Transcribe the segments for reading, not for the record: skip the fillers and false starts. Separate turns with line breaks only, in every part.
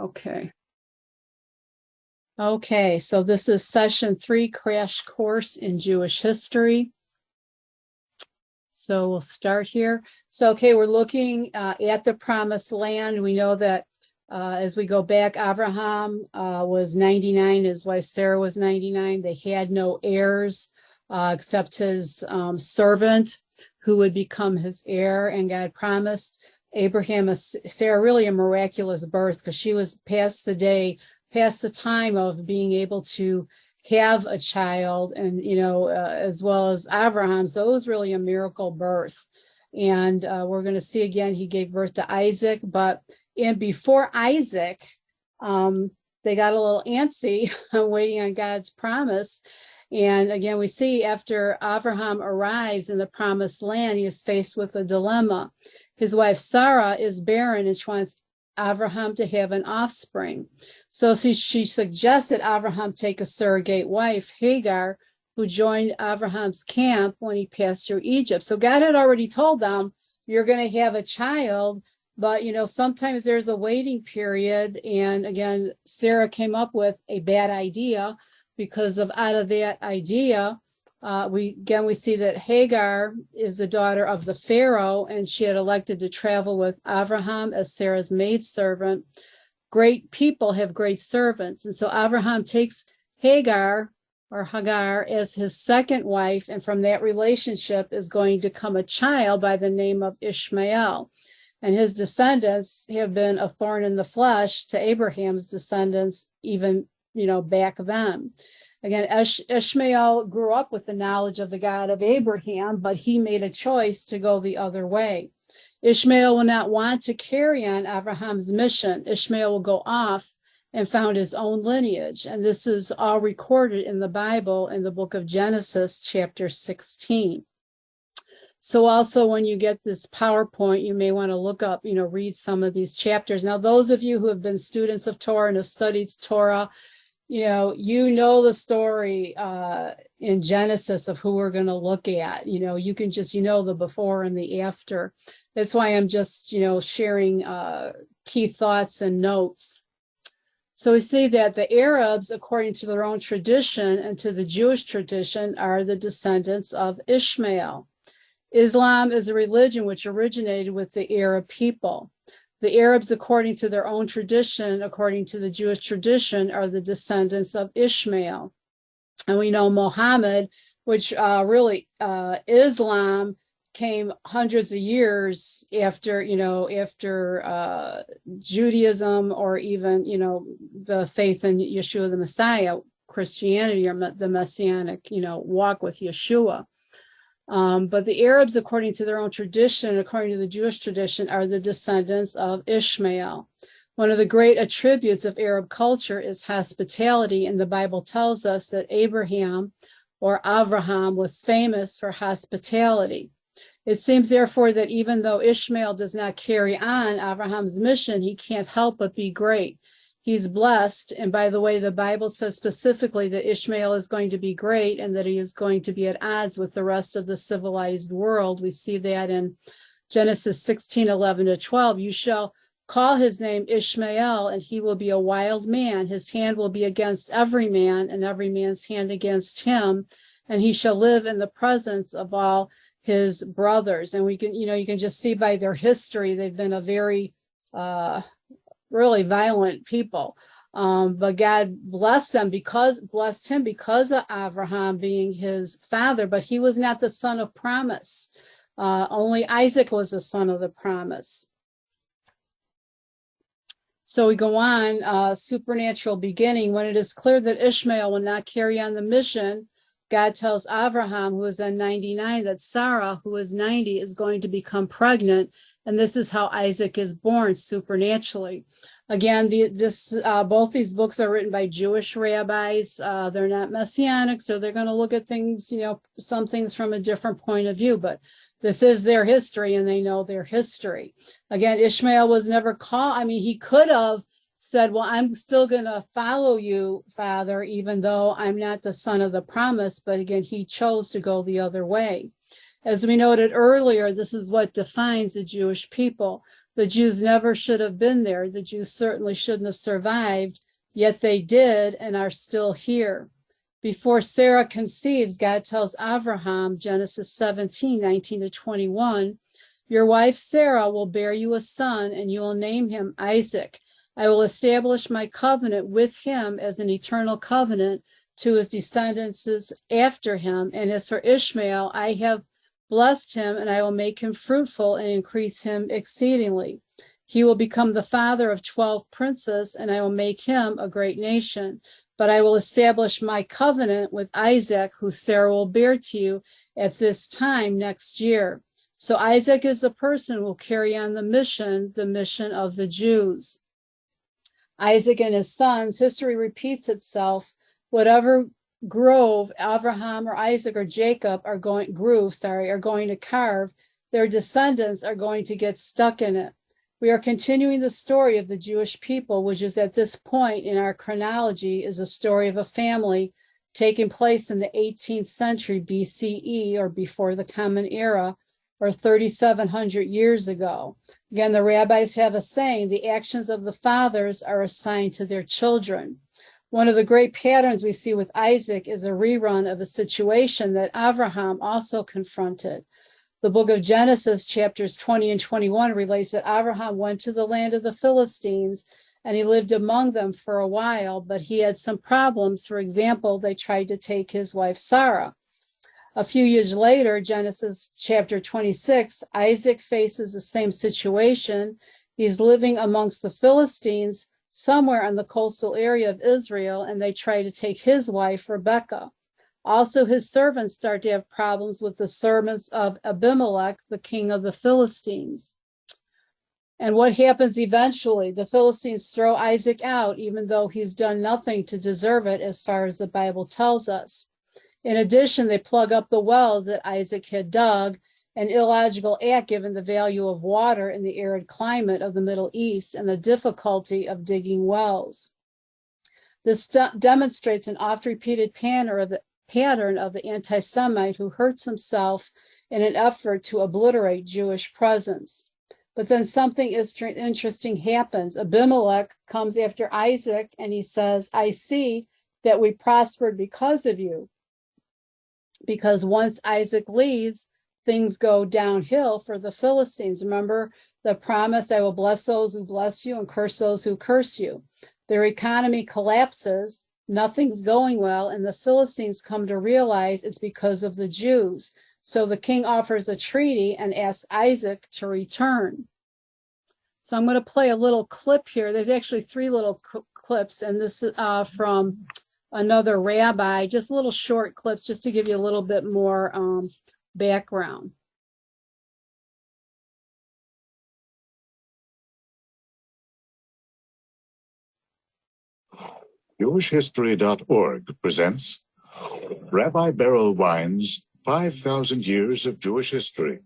Okay. Okay, so this is session 3, Crash Course in Jewish History. So we'll start here. So, okay, we're looking at the Promised Land. We know that as we go back, Abraham was 99, his wife Sarah was 99. They had no heirs except his servant who would become his heir, and God promised Abraham, Sarah, really a miraculous birth, because she was past the time of being able to have a child, and as well as Abraham. So it was really a miracle birth. And we're going to see again, he gave birth to Isaac, but before Isaac, they got a little antsy waiting on God's promise. And again, we see after Abraham arrives in the promised land, he is faced with a dilemma. His wife Sarah is barren, and she wants Abraham to have an offspring. So she suggested Abraham take a surrogate wife, Hagar, who joined Abraham's camp when he passed through Egypt. So God had already told them, you're going to have a child, but sometimes there's a waiting period. And again, Sarah came up with a bad idea, because out of that idea, we see that Hagar is the daughter of the Pharaoh, and she had elected to travel with Abraham as Sarah's maidservant. Great people have great servants. And so Abraham takes Hagar as his second wife, and from that relationship is going to come a child by the name of Ishmael. And his descendants have been a thorn in the flesh to Abraham's descendants, even back then. Again, Ishmael grew up with the knowledge of the God of Abraham, but he made a choice to go the other way. Ishmael will not want to carry on Abraham's mission. Ishmael will go off and found his own lineage. And this is all recorded in the Bible in the book of Genesis, chapter 16. So also when you get this PowerPoint, you may want to look up, read some of these chapters. Now, those of you who have been students of Torah and have studied Torah, the story in Genesis of who we're going to look at. You can just, the before and the after. That's why I'm just, sharing key thoughts and notes. So we see that the Arabs, according to their own tradition and to the Jewish tradition, are the descendants of Ishmael. Islam is a religion which originated with the Arab people. The Arabs, according to their own tradition, according to the Jewish tradition, are the descendants of Ishmael. And we know Muhammad, which Islam came hundreds of years after Judaism, or even, the faith in Yeshua the Messiah, Christianity, or the Messianic, walk with Yeshua. But the Arabs, according to their own tradition, according to the Jewish tradition, are the descendants of Ishmael. One of the great attributes of Arab culture is hospitality, and the Bible tells us that Abraham, or Avraham, was famous for hospitality. It seems, therefore, that even though Ishmael does not carry on Abraham's mission, he can't help but be great. He's blessed. And by the way, the Bible says specifically that Ishmael is going to be great, and that he is going to be at odds with the rest of the civilized world. We see that in Genesis 16:11-12. You shall call his name Ishmael, and he will be a wild man. His hand will be against every man, and every man's hand against him. And he shall live in the presence of all his brothers. And we can, you can just see by their history, they've been a very, really violent people. But God blessed him because of Abraham being his father, but he was not the son of promise. Only Isaac was the son of the promise. So we go on, supernatural beginning. When it is clear that Ishmael will not carry on the mission, God tells Abraham, who is at 99, that Sarah, who is 90, is going to become pregnant. And this is how Isaac is born supernaturally. Again, both these books are written by Jewish rabbis. They're not messianic, so they're going to look at things, some things from a different point of view. But this is their history, and they know their history. Again, Ishmael was never called. He could have said, well, I'm still going to follow you, Father, even though I'm not the son of the promise. But again, he chose to go the other way. As we noted earlier, this is what defines the Jewish people. The Jews never should have been there. The Jews certainly shouldn't have survived, yet they did and are still here. Before Sarah conceives, God tells Abraham, Genesis 17, 19 to 21, your wife Sarah will bear you a son, and you will name him Isaac. I will establish my covenant with him as an eternal covenant to his descendants after him. And as for Ishmael, I have blessed him, and I will make him fruitful and increase him exceedingly. He will become the father of 12 princes, and I will make him a great nation. But I will establish my covenant with Isaac, who Sarah will bear to you at this time next year. So Isaac is the person who will carry on the mission of the Jews. Isaac and his sons, history repeats itself. Whatever grove Abraham or Isaac or Jacob are going to carve, their descendants are going to get stuck in it. We are continuing the story of the Jewish people, which is at this point in our chronology is a story of a family taking place in the 18th century BCE, or before the Common Era, or 3,700 years ago. Again, the rabbis have a saying, the actions of the fathers are assigned to their children. One of the great patterns we see with Isaac is a rerun of a situation that Abraham also confronted. The book of Genesis, chapters 20 and 21, relates that Abraham went to the land of the Philistines and he lived among them for a while, but he had some problems. For example, they tried to take his wife Sarah. A few years later, Genesis chapter 26, Isaac faces the same situation. He's living amongst the Philistines somewhere in the coastal area of Israel, and they try to take his wife, Rebekah. Also, his servants start to have problems with the servants of Abimelech, the king of the Philistines. And what happens eventually? The Philistines throw Isaac out, even though he's done nothing to deserve it, as far as the Bible tells us. In addition, they plug up the wells that Isaac had dug, an illogical act given the value of water in the arid climate of the Middle East and the difficulty of digging wells. This demonstrates an oft-repeated pattern of the anti-Semite who hurts himself in an effort to obliterate Jewish presence. But then something interesting happens. Abimelech comes after Isaac and he says, I see that we prospered because of you. Because once Isaac leaves, things go downhill for the Philistines. Remember the promise, I will bless those who bless you and curse those who curse you. Their economy collapses, nothing's going well, and the Philistines come to realize it's because of the Jews. So the king offers a treaty and asks Isaac to return. So I'm going to play a little clip here. There's actually 3 little clips, and this is from another rabbi, just little short clips just to give you a little bit more background.
JewishHistory.org presents Rabbi Beryl Wine's 5,000 Years of Jewish History.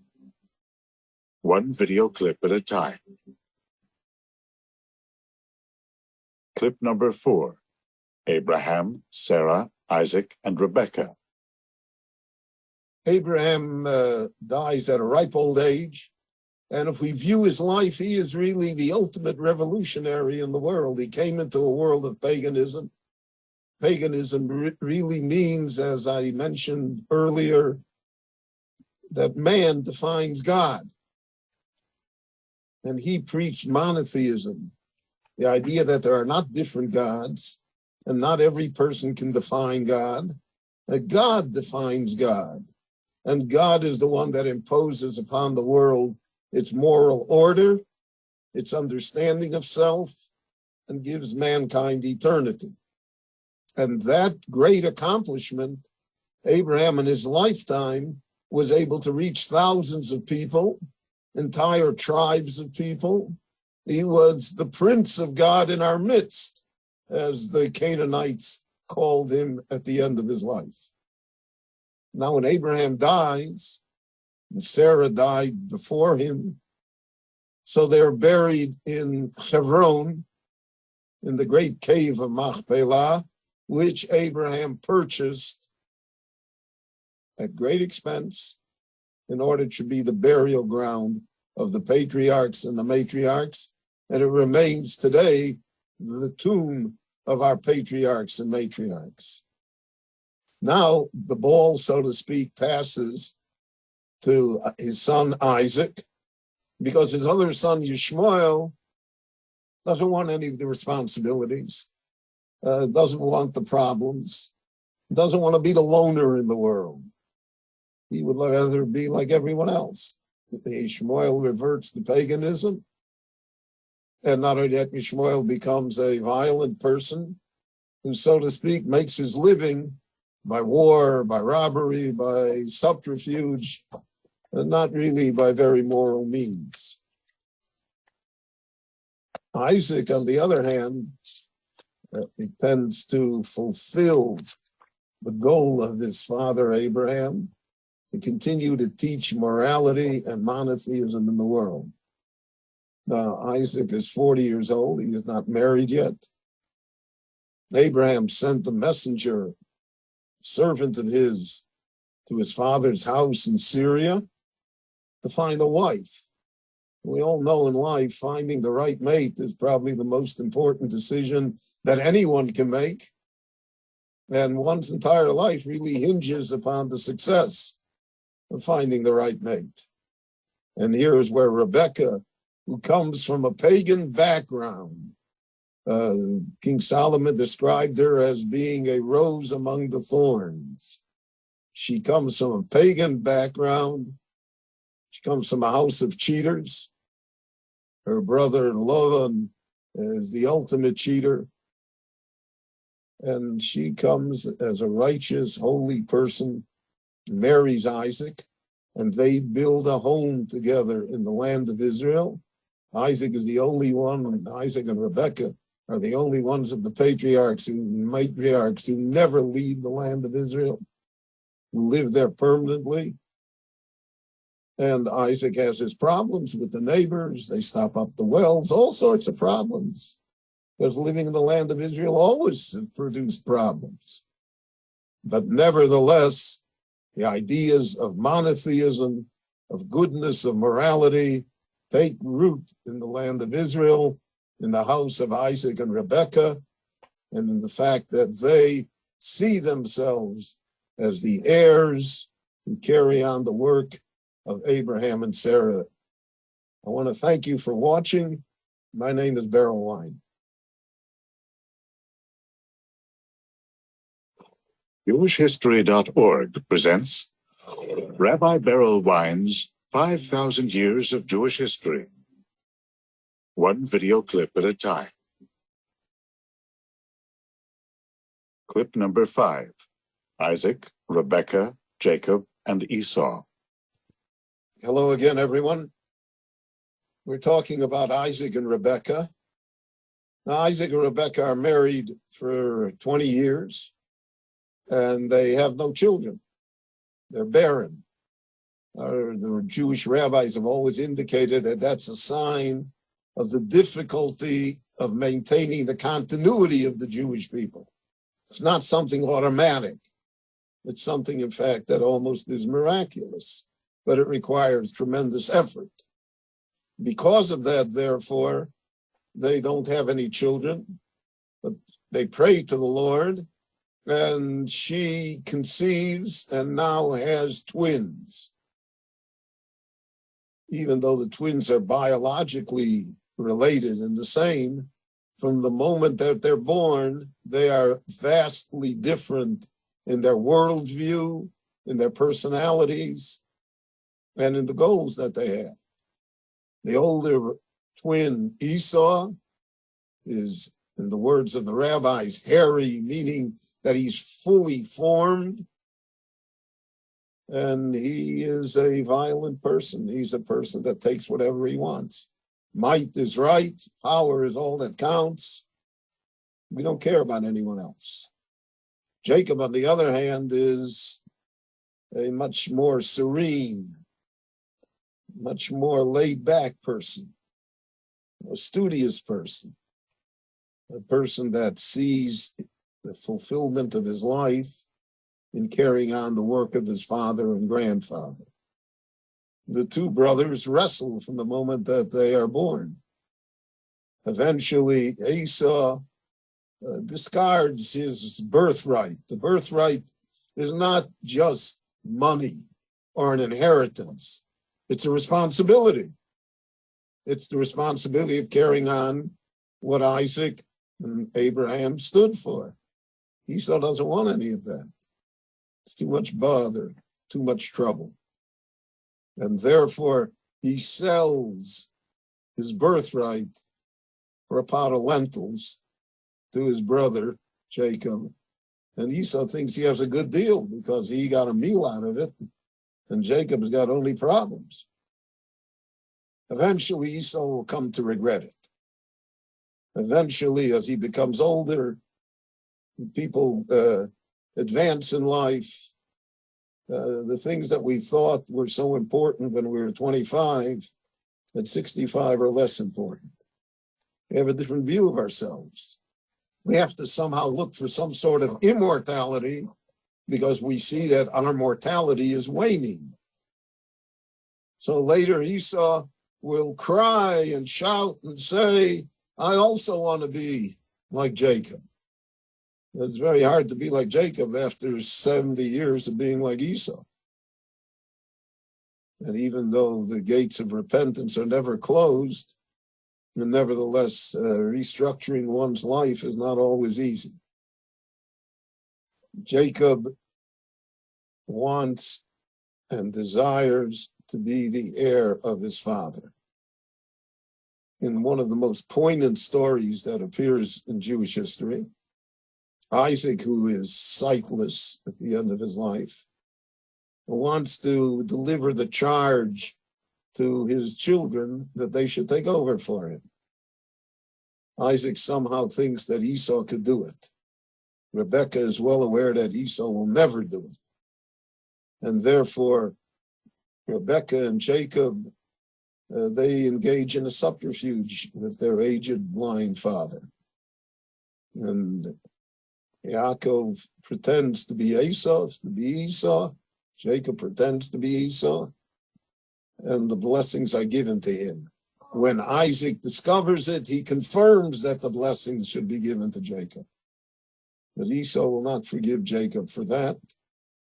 One video clip at a time. Clip number 4. Abraham, Sarah, Isaac, and Rebekah.
Abraham dies at a ripe old age. And if we view his life, he is really the ultimate revolutionary in the world. He came into a world of paganism. Paganism really means, as I mentioned earlier, that man defines God. And he preached monotheism, the idea that there are not different gods, and not every person can define God, that God defines God. And God is the one that imposes upon the world its moral order, its understanding of self, and gives mankind eternity. And that great accomplishment, Abraham in his lifetime was able to reach thousands of people, entire tribes of people. He was the Prince of God in our midst, as the Canaanites called him at the end of his life. Now, when Abraham dies, and Sarah died before him, so they're buried in Hebron, in the great cave of Machpelah, which Abraham purchased at great expense in order to be the burial ground of the patriarchs and the matriarchs, and it remains today the tomb of our patriarchs and matriarchs. Now the ball, so to speak, passes to his son Isaac, because his other son Yishmael doesn't want any of the responsibilities, doesn't want the problems, doesn't want to be the loner in the world. He would rather be like everyone else. Yishmael reverts to paganism, and not only that, Yishmael becomes a violent person who, so to speak, makes his living by war, by robbery, by subterfuge, and not really by very moral means. Isaac, on the other hand, tends to fulfill the goal of his father Abraham, to continue to teach morality and monotheism in the world. Now, Isaac is 40 years old. He is not married yet. Abraham sent the messenger, servant of his, to his father's house in Syria to find a wife. We all know in life, finding the right mate is probably the most important decision that anyone can make. And one's entire life really hinges upon the success of finding the right mate. And here is where Rebecca, who comes from a pagan background, King Solomon described her as being a rose among the thorns. She comes from a pagan background. She comes from a house of cheaters. Her brother Laban is the ultimate cheater. And she comes as a righteous, holy person, marries Isaac, and they build a home together in the land of Israel. Isaac is the only one, and Isaac and Rebekah are the only ones of the patriarchs and matriarchs who never leave the land of Israel, who live there permanently. And Isaac has his problems with the neighbors. They stop up the wells, all sorts of problems, because living in the land of Israel always produced problems. But nevertheless, the ideas of monotheism, of goodness, of morality, take root in the land of Israel, in the house of Isaac and Rebekah, and in the fact that they see themselves as the heirs who carry on the work of Abraham and Sarah. I want to thank you for watching. My name is Beryl Wine.
JewishHistory.org presents Rabbi Beryl Wine's 5,000 Years of Jewish History. One video clip at a time. Clip number 5. Isaac, Rebekah, Jacob, and Esau.
Hello again, everyone. We're talking about Isaac and Rebekah. Now, Isaac and Rebekah are married for 20 years. And they have no children. They're barren. The Jewish rabbis have always indicated that that's a sign of the difficulty of maintaining the continuity of the Jewish people. It's not something automatic. It's something, in fact, that almost is miraculous, but it requires tremendous effort. Because of that, therefore, they don't have any children, but they pray to the Lord, and she conceives and now has twins. Even though the twins are biologically related and the same, from the moment that they're born, they are vastly different in their worldview, in their personalities, and in the goals that they have. The older twin, Esau, is, in the words of the rabbis, hairy, meaning that he's fully formed, and he is a violent person. He's a person that takes whatever he wants. Might is right, power is all that counts. We don't care about anyone else. Jacob, on the other hand, is a much more serene, much more laid-back person, a studious person, a person that sees the fulfillment of his life in carrying on the work of his father and grandfather. the two brothers wrestle from the moment that they are born. Eventually, Esau discards his birthright. The birthright is not just money or an inheritance. It's a responsibility. It's the responsibility of carrying on what Isaac and Abraham stood for. Esau doesn't want any of that. It's too much bother, too much trouble. And therefore, he sells his birthright for a pot of lentils to his brother, Jacob. And Esau thinks he has a good deal because he got a meal out of it, and Jacob's got only problems. Eventually, Esau will come to regret it. Eventually, as he becomes older, people advance in life. The things that we thought were so important when we were 25, at 65 are less important. We have a different view of ourselves. We have to somehow look for some sort of immortality because we see that our mortality is waning. So later Esau will cry and shout and say, I also want to be like Jacob. It's very hard to be like Jacob after 70 years of being like Esau. And even though the gates of repentance are never closed, and nevertheless, restructuring one's life is not always easy. Jacob wants and desires to be the heir of his father. In one of the most poignant stories that appears in Jewish history, Isaac, who is sightless at the end of his life, wants to deliver the charge to his children that they should take over for him. Isaac somehow thinks that Esau could do it. Rebekah is well aware that Esau will never do it. And therefore, Rebekah and Jacob, they engage in a subterfuge with their aged blind father. And Yaakov pretends to be Esau. Jacob pretends to be Esau. And the blessings are given to him. When Isaac discovers it, he confirms that the blessings should be given to Jacob. But Esau will not forgive Jacob for that,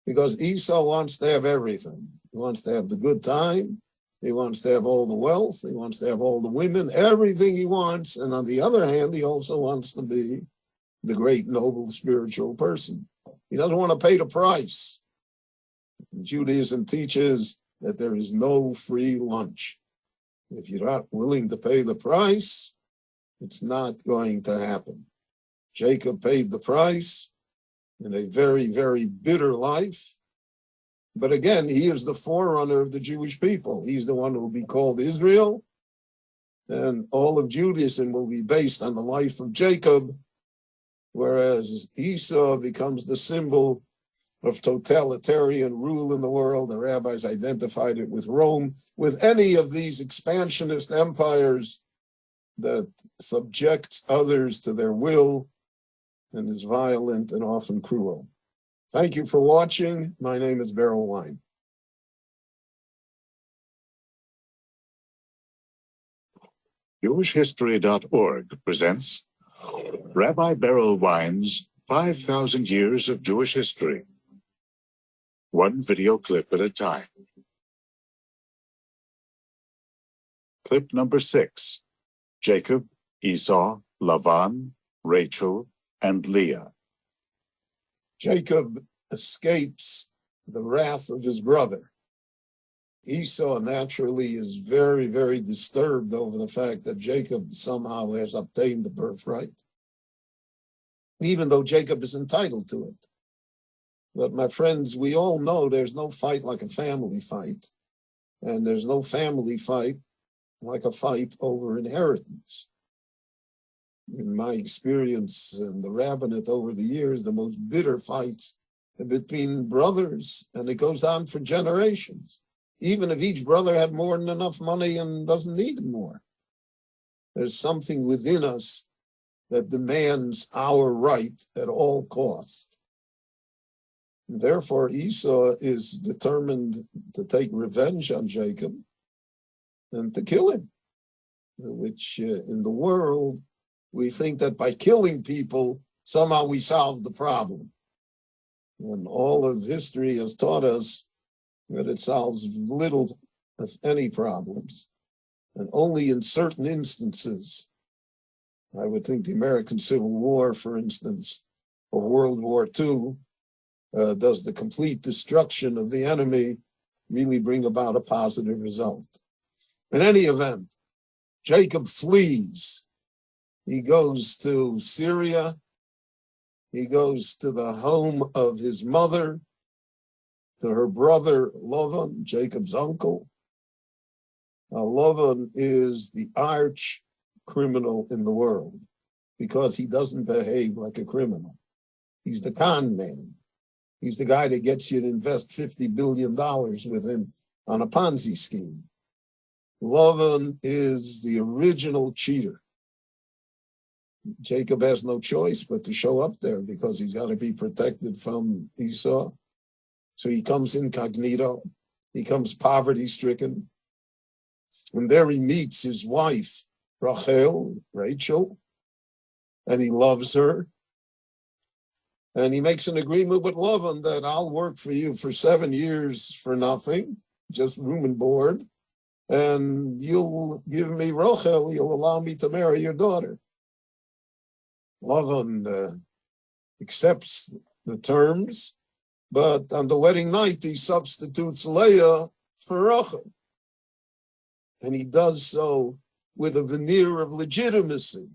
because Esau wants to have everything. He wants to have the good time. He wants to have all the wealth. He wants to have all the women, everything he wants. And on the other hand, he also wants to be the great, noble, spiritual person. He doesn't want to pay the price. Judaism teaches that there is no free lunch. If you're not willing to pay the price, it's not going to happen. Jacob paid the price in a very, very bitter life. But again, he is the forerunner of the Jewish people. He's the one who will be called Israel. And all of Judaism will be based on the life of Jacob, whereas Esau becomes the symbol of totalitarian rule in the world. The rabbis identified it with Rome, with any of these expansionist empires that subjects others to their will and is violent and often cruel. Thank you for watching. My name is Beryl Wine.
JewishHistory.org presents Rabbi Beryl Wine's 5,000 Years of Jewish History. One video clip at a time. Clip number 6. Jacob, Esau, Lavan, Rachel, and Leah.
Jacob escapes the wrath of his brother. Esau naturally is very, very disturbed over the fact that Jacob somehow has obtained the birthright, even though Jacob is entitled to it. But my friends, we all know there's no fight like a family fight, and there's no family fight like a fight over inheritance. In my experience in the rabbinate over the years, the most bitter fights are between brothers, and it goes on for generations. Even if each brother had more than enough money and doesn't need more. There's something within us that demands our right at all costs. Therefore, Esau is determined to take revenge on Jacob and to kill him, which in the world, we think that by killing people, somehow we solve the problem. When all of history has taught us that it solves little, if any, problems. And only in certain instances, I would think the American Civil War, for instance, or World War II, does the complete destruction of the enemy really bring about a positive result. In any event, Jacob flees. He goes to Syria. He goes to the home of his mother, to her brother Lavan, Jacob's uncle. Lavan is the arch criminal in the world because he doesn't behave like a criminal. He's the con man. He's the guy that gets you to invest $50 billion with him on a Ponzi scheme. Lavan is the original cheater. Jacob has no choice but to show up there because he's got to be protected from Esau. So he comes incognito. He comes poverty-stricken. And there he meets his wife, Rachel, and he loves her. And he makes an agreement with Lavan that I'll work for you for 7 years for nothing, just room and board, and you'll give me Rachel, you'll allow me to marry your daughter. Lavan accepts the terms, but on the wedding night, he substitutes Leah for Rachel. And he does so with a veneer of legitimacy.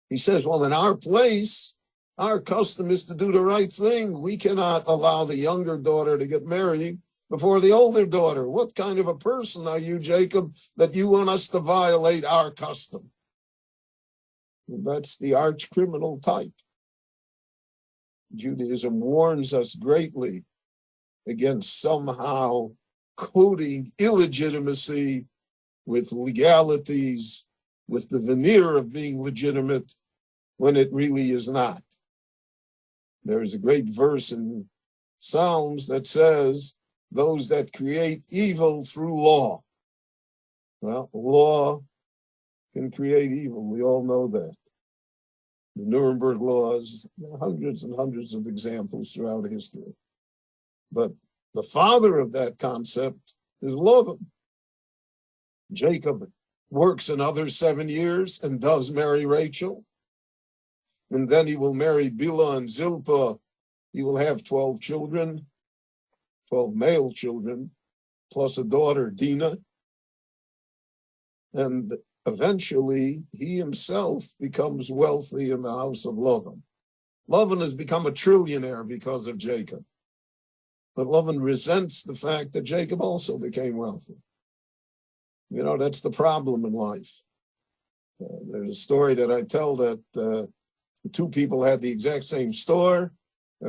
He says, well, in our place, our custom is to do the right thing. We cannot allow the younger daughter to get married before the older daughter. What kind of a person are you, Jacob, that you want us to violate our custom? And that's the arch criminal type. Judaism warns us greatly against somehow coding illegitimacy with legalities, with the veneer of being legitimate when it really is not. There is a great verse in Psalms that says, those that create evil through law. Well, law can create evil. We all know that. The Nuremberg laws, hundreds and hundreds of examples throughout history. But the father of that concept is Lavan. Jacob works another 7 years and does marry Rachel. And then he will marry Bilhah and Zilpah. He will have 12 children, 12 male children, plus a daughter, Dinah. And eventually, he himself becomes wealthy in the house of Lavan. Lavan has become a trillionaire because of Jacob. But Lavan resents the fact that Jacob also became wealthy. You know, that's the problem in life. There's a story that I tell that the two people had the exact same store,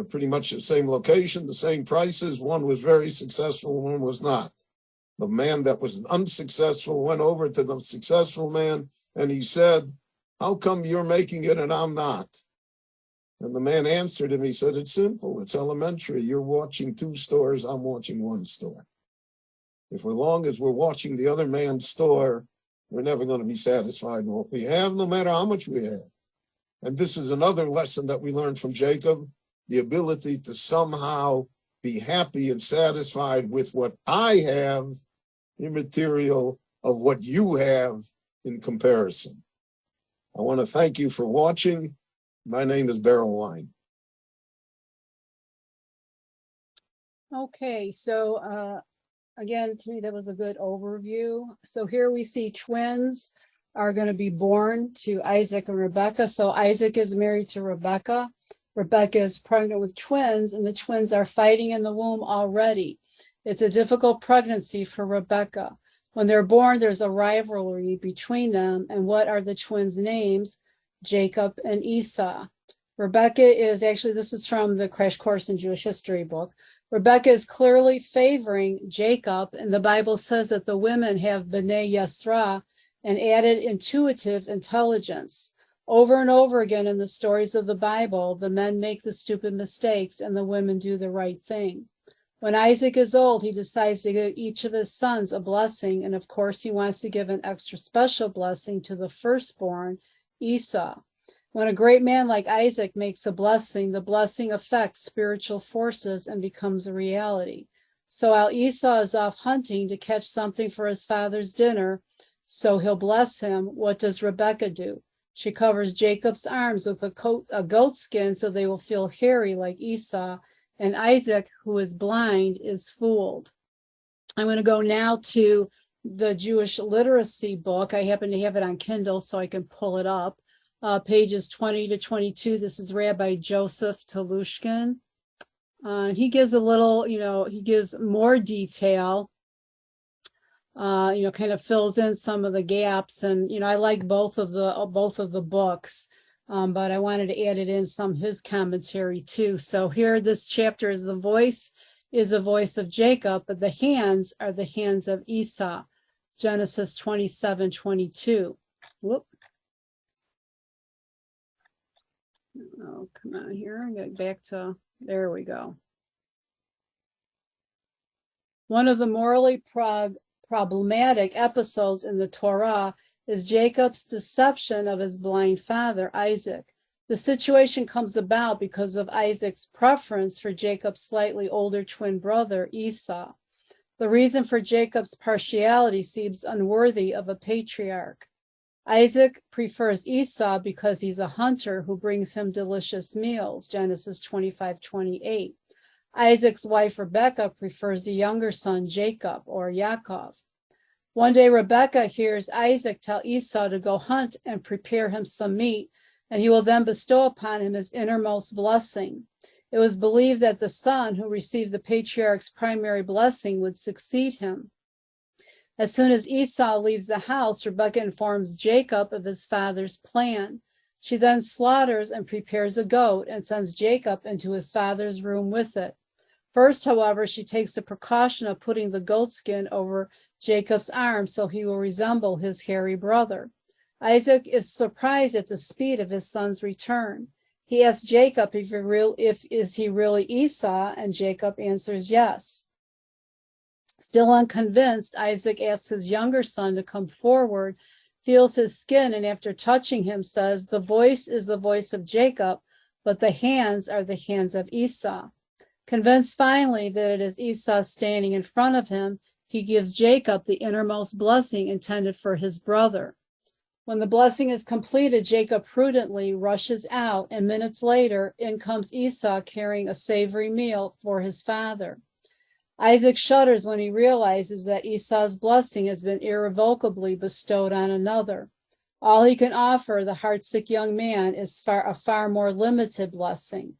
pretty much the same location, the same prices. One was very successful, one was not. The man that was unsuccessful went over to the successful man and he said, how come you're making it and I'm not? And the man answered him, he said, it's simple, it's elementary. You're watching two stores, I'm watching one store. If as long as we're watching the other man's store, we're never going to be satisfied with what we have, no matter how much we have. And this is another lesson that we learned from Jacob, the ability to somehow be happy and satisfied with what I have, immaterial of what you have in comparison. I want to thank you for watching. My name is Beryl Wine.
Okay, so again, to me, that was a good overview. So here we see twins are going to be born to Isaac and Rebekah. So Isaac is married to Rebekah. Rebekah is pregnant with twins, and the twins are fighting in the womb already. It's a difficult pregnancy for Rebekah. When they're born, there's a rivalry between them. And what are the twins' names? Jacob and Esau. Rebekah is actually, this is from the Crash Course in Jewish History book. Rebekah is clearly favoring Jacob, and the Bible says that the women have B'nai Yasra and added intuitive intelligence. Over and over again in the stories of the Bible, the men make the stupid mistakes and the women do the right thing. When Isaac is old, he decides to give each of his sons a blessing, and of course he wants to give an extra special blessing to the firstborn, Esau. When a great man like Isaac makes a blessing, the blessing affects spiritual forces and becomes a reality. So while Esau is off hunting to catch something for his father's dinner, so he'll bless him, what does Rebekah do? She covers Jacob's arms with a goat skin so they will feel hairy like Esau, and Isaac, who is blind, is fooled. I'm going to go now to the Jewish literacy book. I happen to have it on Kindle so I can pull it up. Pages 20 to 22. This is Rabbi Joseph Telushkin. He gives a little, he gives more detail, kind of fills in some of the gaps. And, I like both of the books, but I wanted to add it in some his commentary too. So here, this chapter is the voice of Jacob, but the hands are the hands of Esau. Genesis 27:22. Whoop. Oh, come on here. I got back to, there we go. One of the morally problematic episodes in the Torah is Jacob's deception of his blind father, Isaac. The situation comes about because of Isaac's preference for Jacob's slightly older twin brother, Esau. The reason for Jacob's partiality seems unworthy of a patriarch. Isaac prefers Esau because he's a hunter who brings him delicious meals, Genesis 25:28. Isaac's wife Rebekah prefers the younger son Jacob or Yaakov. One day Rebekah hears Isaac tell Esau to go hunt and prepare him some meat, and he will then bestow upon him his innermost blessing. It was believed that the son who received the patriarch's primary blessing would succeed him. As soon as Esau leaves the house, Rebekah informs Jacob of his father's plan. She then slaughters and prepares a goat and sends Jacob into his father's room with it. First, however, she takes the precaution of putting the goat skin over Jacob's arm so he will resemble his hairy brother. Isaac is surprised at the speed of his son's return. He asks Jacob is he really Esau, and Jacob answers yes. Still unconvinced, Isaac asks his younger son to come forward, feels his skin, and after touching him says, "The voice is the voice of Jacob, but the hands are the hands of Esau." Convinced finally that it is Esau standing in front of him, he gives Jacob the innermost blessing intended for his brother. When the blessing is completed, Jacob prudently rushes out, and minutes later, in comes Esau carrying a savory meal for his father. Isaac shudders when he realizes that Esau's blessing has been irrevocably bestowed on another. All he can offer the heartsick young man is a far more limited blessing.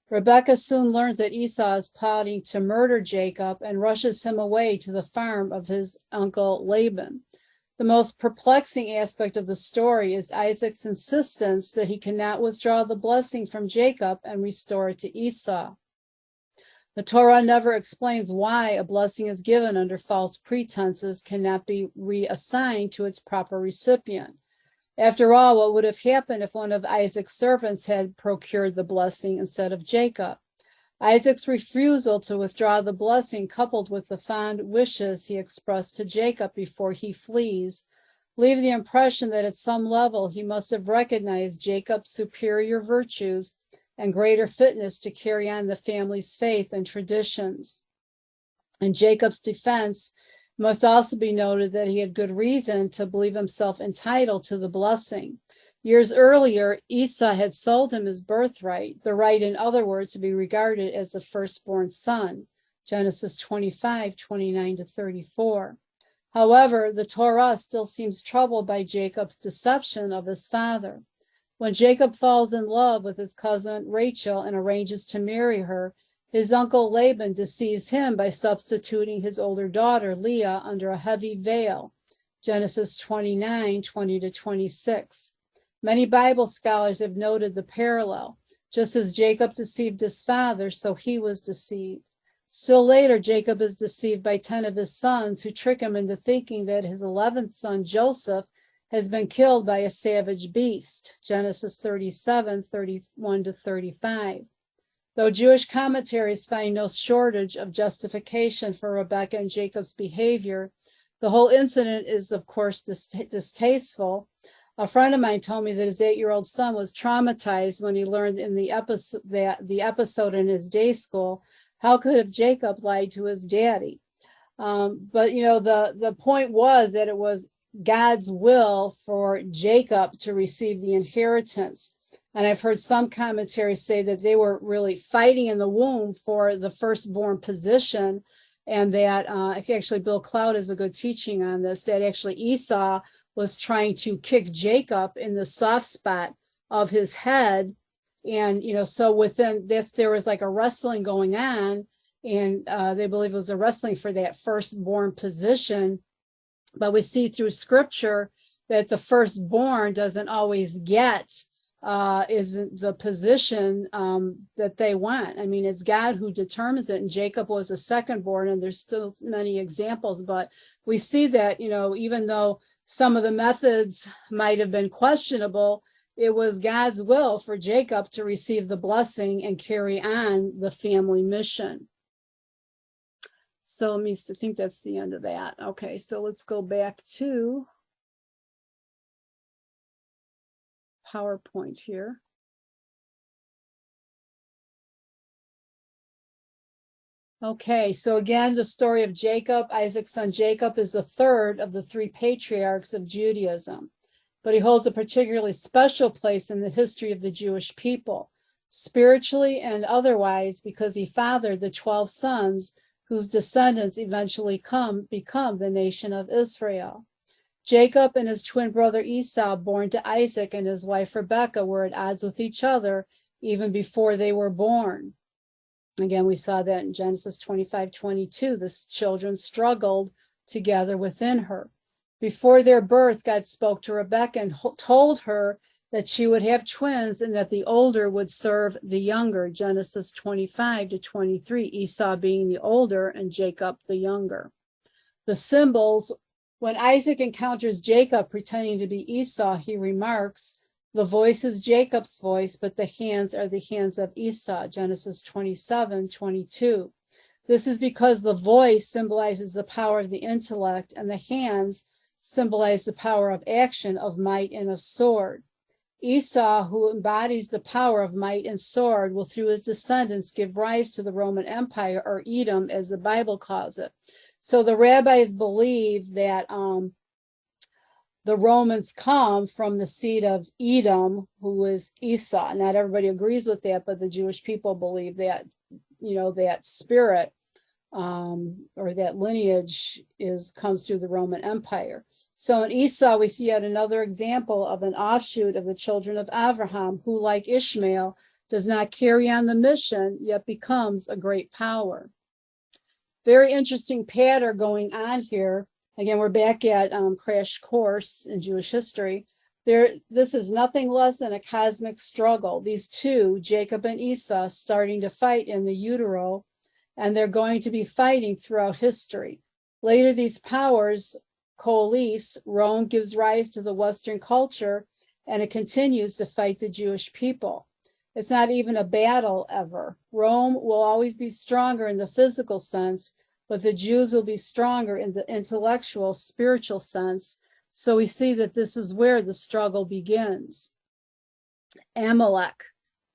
Rebekah soon learns that Esau is plotting to murder Jacob and rushes him away to the farm of his uncle Laban. The most perplexing aspect of the story is Isaac's insistence that he cannot withdraw the blessing from Jacob and restore it to Esau. The Torah never explains why a blessing is given under false pretenses cannot be reassigned to its proper recipient. After all, what would have happened if one of Isaac's servants had procured the blessing instead of Jacob? Isaac's refusal to withdraw the blessing, coupled with the fond wishes he expressed to Jacob before he flees, leave the impression that at some level he must have recognized Jacob's superior virtues and greater fitness to carry on the family's faith and traditions. In Jacob's defense, it must also be noted that he had good reason to believe himself entitled to the blessing. Years earlier, Esau had sold him his birthright, the right, in other words, to be regarded as the firstborn son, Genesis 25:29-34. However, the Torah still seems troubled by Jacob's deception of his father. When Jacob falls in love with his cousin Rachel and arranges to marry her, his uncle Laban deceives him by substituting his older daughter Leah under a heavy veil, Genesis 29:20-26. Many Bible scholars have noted the parallel. Just as Jacob deceived his father, so he was deceived. Still later, Jacob is deceived by 10 of his sons who trick him into thinking that his 11th son, Joseph, has been killed by a savage beast. Genesis 37:31-35. Though Jewish commentaries find no shortage of justification for Rebekah and Jacob's behavior, the whole incident is, of course, distasteful. A friend of mine told me that his 8-year-old son was traumatized when he learned in the episode in his day school. How could have Jacob lied to his daddy? But the point was that it was God's will for Jacob to receive the inheritance. And I've heard some commentaries say that they were really fighting in the womb for the firstborn position, and that actually Bill Cloud is a good teaching on this, that actually Esau was trying to kick Jacob in the soft spot of his head. And, so within this, there was like a wrestling going on, and they believe it was a wrestling for that firstborn position. But we see through scripture that the firstborn doesn't always get isn't the position that they want. I mean, it's God who determines it, and Jacob was a secondborn, and there's still many examples, but we see that, even though some of the methods might have been questionable, it was God's will for Jacob to receive the blessing and carry on the family mission. So I think that's the end of that. Okay, so let's go back to PowerPoint here. Okay, so again, the story of Jacob, Isaac's son Jacob, is the third of the 3 patriarchs of Judaism, but he holds a particularly special place in the history of the Jewish people, spiritually and otherwise, because he fathered the 12 sons whose descendants eventually become the nation of Israel. Jacob and his twin brother Esau, born to Isaac and his wife Rebekah, were at odds with each other even before they were born. Again, we saw that in Genesis 25:22. The children struggled together within her. Before their birth, God spoke to Rebekah and told her that she would have twins and that the older would serve the younger. Genesis 25-23, Esau being the older and Jacob the younger. The symbols. When Isaac encounters Jacob pretending to be Esau, he remarks, "The voice is Jacob's voice, but the hands are the hands of Esau." Genesis 27:22. This is because the voice symbolizes the power of the intellect, and the hands symbolize the power of action, of might, and of sword. Esau, who embodies the power of might and sword, will through his descendants give rise to the Roman Empire, or Edom, as the Bible calls it. So the rabbis believe that the Romans come from the seed of Edom, who is Esau. Not everybody agrees with that, but the Jewish people believe that, that spirit or that lineage comes through the Roman Empire. So in Esau, we see yet another example of an offshoot of the children of Abraham, who, like Ishmael, does not carry on the mission, yet becomes a great power. Very interesting pattern going on here. Again, we're back at Crash Course in Jewish History. This is nothing less than a cosmic struggle. These two, Jacob and Esau, starting to fight in the utero, and they're going to be fighting throughout history. Later, these powers coalesce. Rome gives rise to the Western culture, and it continues to fight the Jewish people. It's not even a battle ever. Rome will always be stronger in the physical sense, but the Jews will be stronger in the intellectual, spiritual sense. So we see that this is where the struggle begins. Amalek.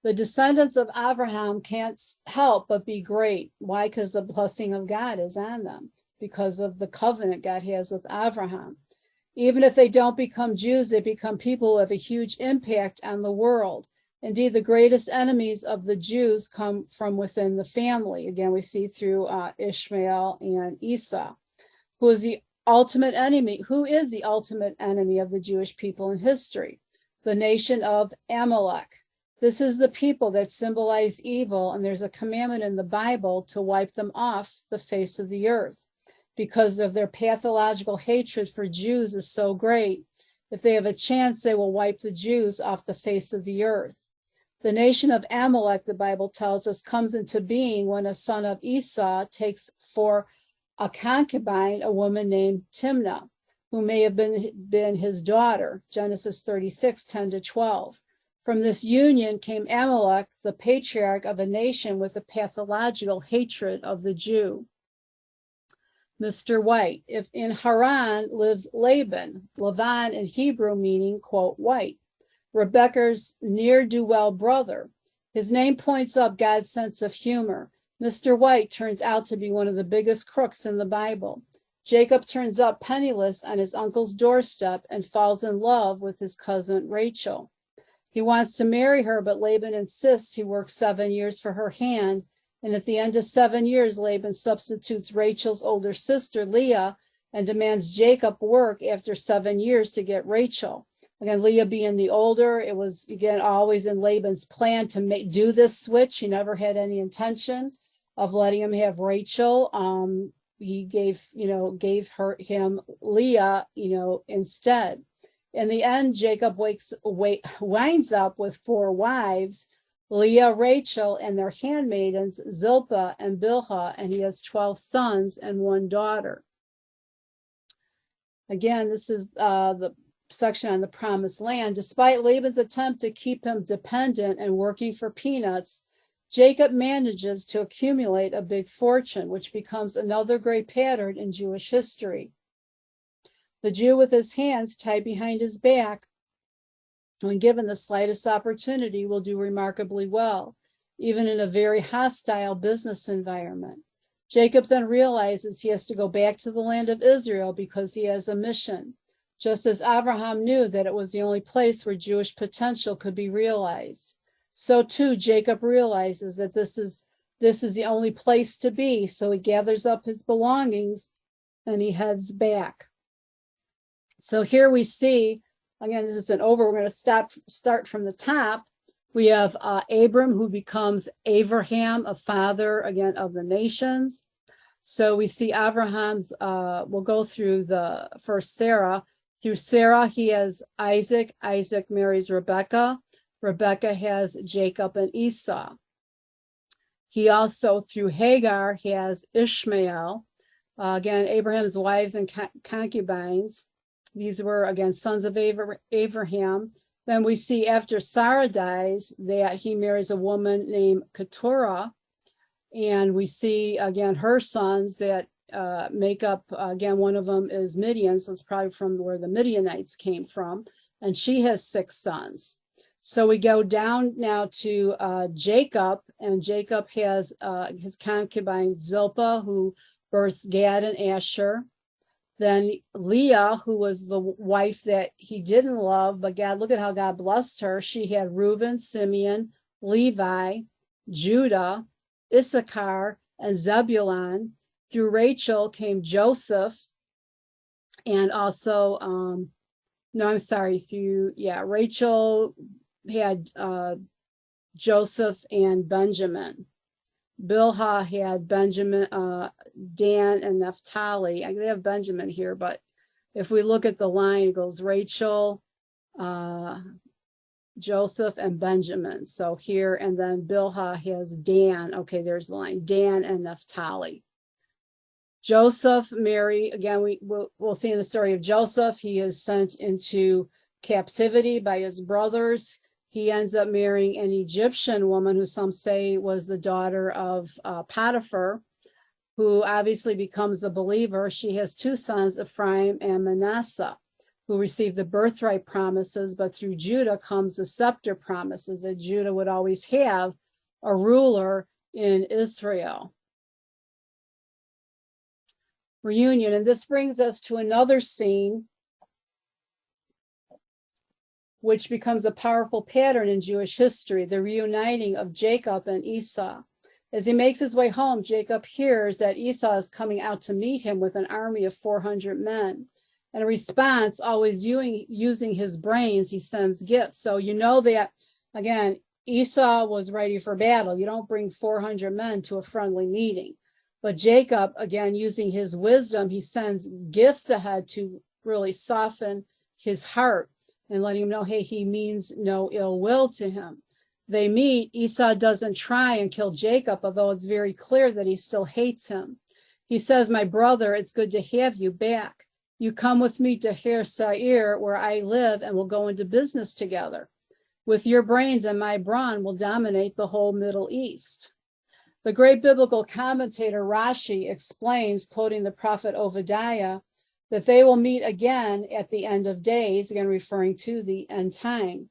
The descendants of Abraham can't help but be great. Why? Because the blessing of God is on them, because of the covenant God has with Abraham. Even if they don't become Jews, they become people who have a huge impact on the world. Indeed, the greatest enemies of the Jews come from within the family. Again, we see through Ishmael and Esau. Who is the ultimate enemy? Who is the ultimate enemy of the Jewish people in history? The nation of Amalek. This is the people that symbolize evil, and there's a commandment in the Bible to wipe them off the face of the earth because of their pathological hatred for Jews is so great. If they have a chance, they will wipe the Jews off the face of the earth. The nation of Amalek, the Bible tells us, comes into being when a son of Esau takes for a concubine a woman named Timnah. who may have been his daughter, Genesis 36, 10 to 12. From this union came Amalek, the patriarch of a nation with a pathological hatred of the Jew. Mr. White, if in Haran lives Laban, Lavan in Hebrew meaning, quote, white, Rebekah's ne'er-do-well brother. His name points up God's sense of humor. Mr. White turns out to be one of the biggest crooks in the Bible. Jacob turns up penniless on his uncle's doorstep and falls in love with his cousin Rachel. He wants to marry her, but Laban insists he work 7 years for her hand. And at the end of 7 years, Laban substitutes Rachel's older sister, Leah, and demands Jacob work after 7 years to get Rachel. Again, Leah being the older, it was, again, always in Laban's plan to do this switch. He never had any intention of letting him have Rachel. He gave him Leah, instead. In the end, Jacob winds up with 4 wives, Leah, Rachel, and their handmaidens, Zilpah and Bilhah, and he has 12 sons and 1 daughter. Again, this is the section on the promised land. Despite Laban's attempt to keep him dependent and working for peanuts, Jacob manages to accumulate a big fortune, which becomes another great pattern in Jewish history. The Jew with his hands tied behind his back, when given the slightest opportunity, will do remarkably well, even in a very hostile business environment. Jacob then realizes he has to go back to the land of Israel because he has a mission, just as Abraham knew that it was the only place where Jewish potential could be realized. So too, Jacob realizes that this is the only place to be, so he gathers up his belongings and he heads back. So here we see, again, this isn't over. We're going to start from the top. We have Abram, who becomes Abraham, a father, again, of the nations. So we see Abraham's, we'll go through the first Sarah. Through Sarah, he has Isaac. Isaac marries Rebekah. Rebekah has Jacob and Esau. He also, through Hagar, has Ishmael. Again, Abraham's wives and concubines. These were, again, sons of Abraham. Then we see after Sarah dies that he marries a woman named Keturah. And we see, again, her sons that make up, again, one of them is Midian. So it's probably from where the Midianites came from. And she has 6 sons. So we go down now to Jacob. And Jacob has his concubine Zilpah, who births Gad and Asher. Then Leah, who was the wife that he didn't love, but God, look at how God blessed her. She had Reuben, Simeon, Levi, Judah, Issachar, and Zebulun. Through Rachel came Joseph, and also, Rachel had Joseph and Benjamin. Bilhah had Benjamin, Dan, and Naphtali. I have Benjamin here, but if we look at the line, it goes Rachel, Joseph, and Benjamin. So here, and then Bilhah has Dan. Okay, there's the line, Dan and Naphtali. Joseph, Mary, again, we'll see in the story of Joseph, he is sent into captivity by his brothers. He ends up marrying an Egyptian woman who some say was the daughter of Potiphar, who obviously becomes a believer. She has 2 sons, Ephraim and Manasseh, who received the birthright promises, but through Judah comes the scepter promises that Judah would always have a ruler in Israel. Reunion, and this brings us to another scene which becomes a powerful pattern in Jewish history, the reuniting of Jacob and Esau. As he makes his way home, Jacob hears that Esau is coming out to meet him with an army of 400 men. In response, always using his brains, he sends gifts. So you know that, again, Esau was ready for battle. You don't bring 400 men to a friendly meeting. But Jacob, again, using his wisdom, he sends gifts ahead to really soften his heart and letting him know, hey, he means no ill will to him. They meet. Esau doesn't try and kill Jacob, although it's very clear that he still hates him. He says, my brother, it's good to have you back. You come with me to Her Sair, where I live, and we'll go into business together. With your brains and my brawn, we'll dominate the whole Middle East. The great biblical commentator Rashi explains, quoting the prophet Obadiah, that they will meet again at the end of days, again referring to the end time.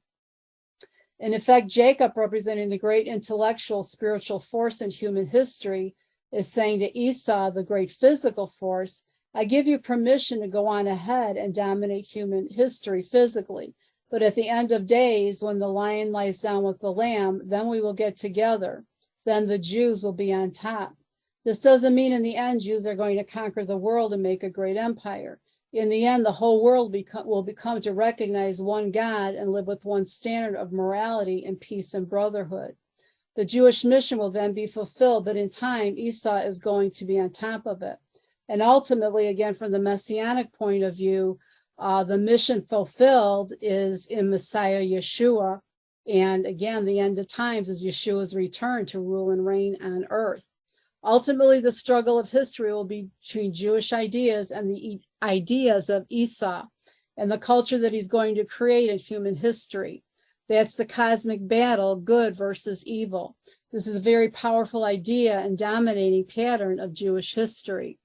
In effect, Jacob, representing the great intellectual, spiritual force in human history, is saying to Esau, the great physical force, I give you permission to go on ahead and dominate human history physically. But at the end of days, when the lion lies down with the lamb, then we will get together. Then the Jews will be on top. This doesn't mean in the end Jews are going to conquer the world and make a great empire. In the end, the whole world will become to recognize one God and live with one standard of morality and peace and brotherhood. The Jewish mission will then be fulfilled, but in time, Esau is going to be on top of it. And ultimately, again, from the Messianic point of view, the mission fulfilled is in Messiah Yeshua. And again, the end of times is Yeshua's return to rule and reign on earth. Ultimately, the struggle of history will be between Jewish ideas and the ideas of Esau and the culture that he's going to create in human history. That's the cosmic battle, good versus evil. This is a very powerful idea and dominating pattern of Jewish history.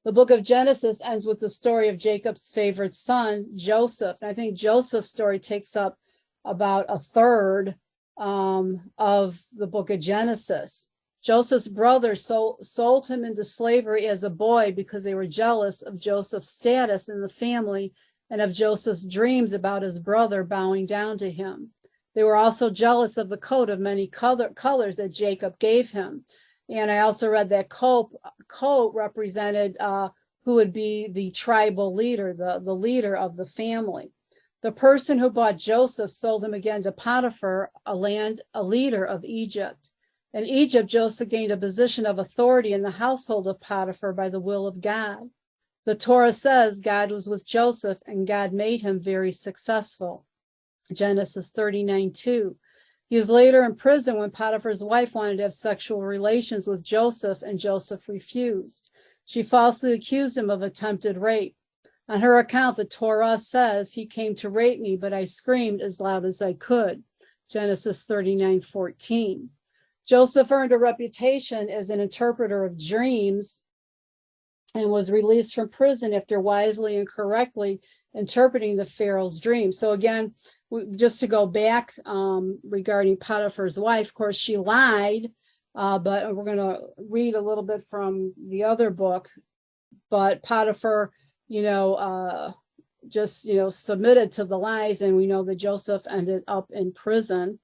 The book of Genesis ends with the story of Jacob's favorite son, Joseph. And I think Joseph's story takes up about a third of the book of Genesis. Joseph's brothers sold him into slavery as a boy because they were jealous of Joseph's status in the family and of Joseph's dreams about his brother bowing down to him. They were also jealous of the coat of many colors that Jacob gave him. And I also read that coat represented who would be the tribal leader, the leader of the family. The person who bought Joseph sold him again to Potiphar, a leader of Egypt. In Egypt, Joseph gained a position of authority in the household of Potiphar by the will of God. The Torah says God was with Joseph and God made him very successful. Genesis 39:2. He was later in prison when Potiphar's wife wanted to have sexual relations with Joseph and Joseph refused. She falsely accused him of attempted rape. On her account, the Torah says, he came to rape me, but I screamed as loud as I could. Genesis 39:14. Joseph earned a reputation as an interpreter of dreams and was released from prison after wisely and correctly interpreting the Pharaoh's dream. So again, just to go back regarding Potiphar's wife, of course, she lied, but we're going to read a little bit from the other book. But Potiphar, just, submitted to the lies, and we know that Joseph ended up in prison.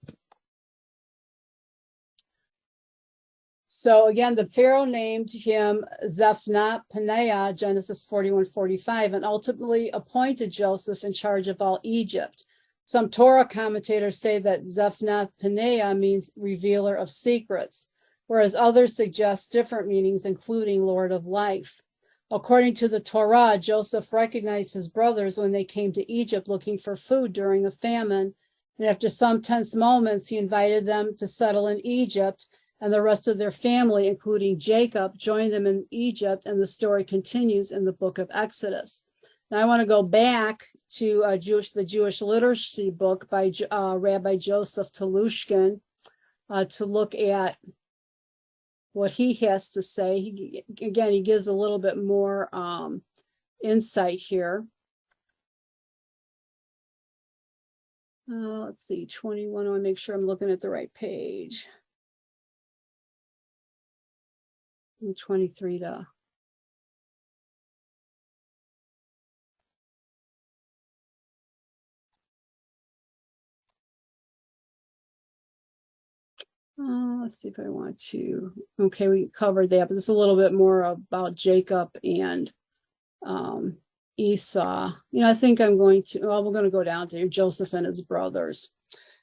So again, the Pharaoh named him Zephnath-Paneah, Genesis 41:45, and ultimately appointed Joseph in charge of all Egypt. Some Torah commentators say that Zephnath-Paneah means revealer of secrets, whereas others suggest different meanings, including Lord of Life. According to the Torah, Joseph recognized his brothers when they came to Egypt looking for food during a famine, and after some tense moments, he invited them to settle in Egypt, and the rest of their family, including Jacob, joined them in Egypt, and the story continues in the book of Exodus. Now, I want to go back to the Jewish literacy book by Rabbi Joseph Telushkin to look at what he has to say. He gives a little bit more insight here. Let's see, 21. I want to make sure I'm looking at the right page. 23 to. Let's see if I want to. Okay, we covered that, but this is a little bit more about Jacob and Esau. I think I'm going to, we're going to go down to Joseph and his brothers.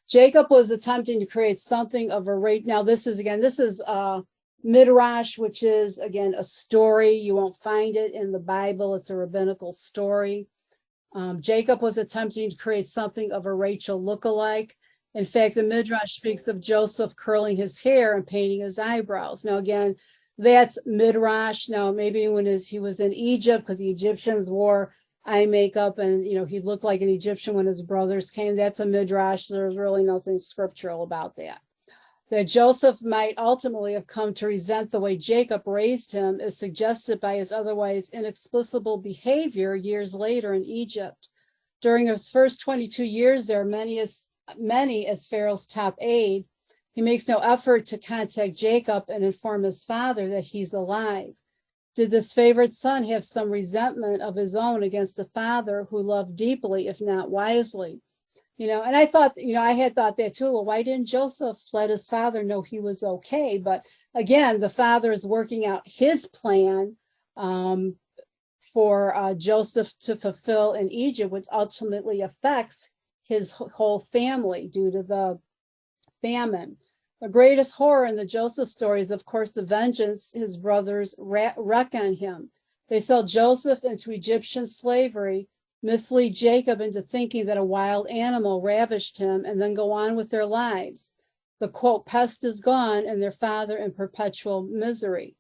Jacob was attempting to create something of a rate. Now, this is Midrash, which is, again, a story. You won't find it in the Bible. It's a rabbinical story. Jacob was attempting to create something of a Rachel lookalike. In fact, the Midrash speaks of Joseph curling his hair and painting his eyebrows. Now, again, That's Midrash. Now, maybe when he was in Egypt, because the Egyptians wore eye makeup and, he looked like an Egyptian when his brothers came. That's a Midrash. There's really nothing scriptural about that. That Joseph might ultimately have come to resent the way Jacob raised him is suggested by his otherwise inexplicable behavior years later in Egypt. During his first 22 years there, many as Pharaoh's top aide, he makes no effort to contact Jacob and inform his father that he's alive. Did this favorite son have some resentment of his own against a father who loved deeply, if not wisely? And I thought, I had thought that too. Well, why didn't Joseph let his father know he was okay? But again, the father is working out his plan for Joseph to fulfill in Egypt, which ultimately affects his whole family due to the famine. The greatest horror in the Joseph story is, of course, the vengeance his brothers wreak on him. They sell Joseph into Egyptian slavery, mislead Jacob into thinking that a wild animal ravished him, and then go on with their lives. The quote, pest is gone, and their father in perpetual misery.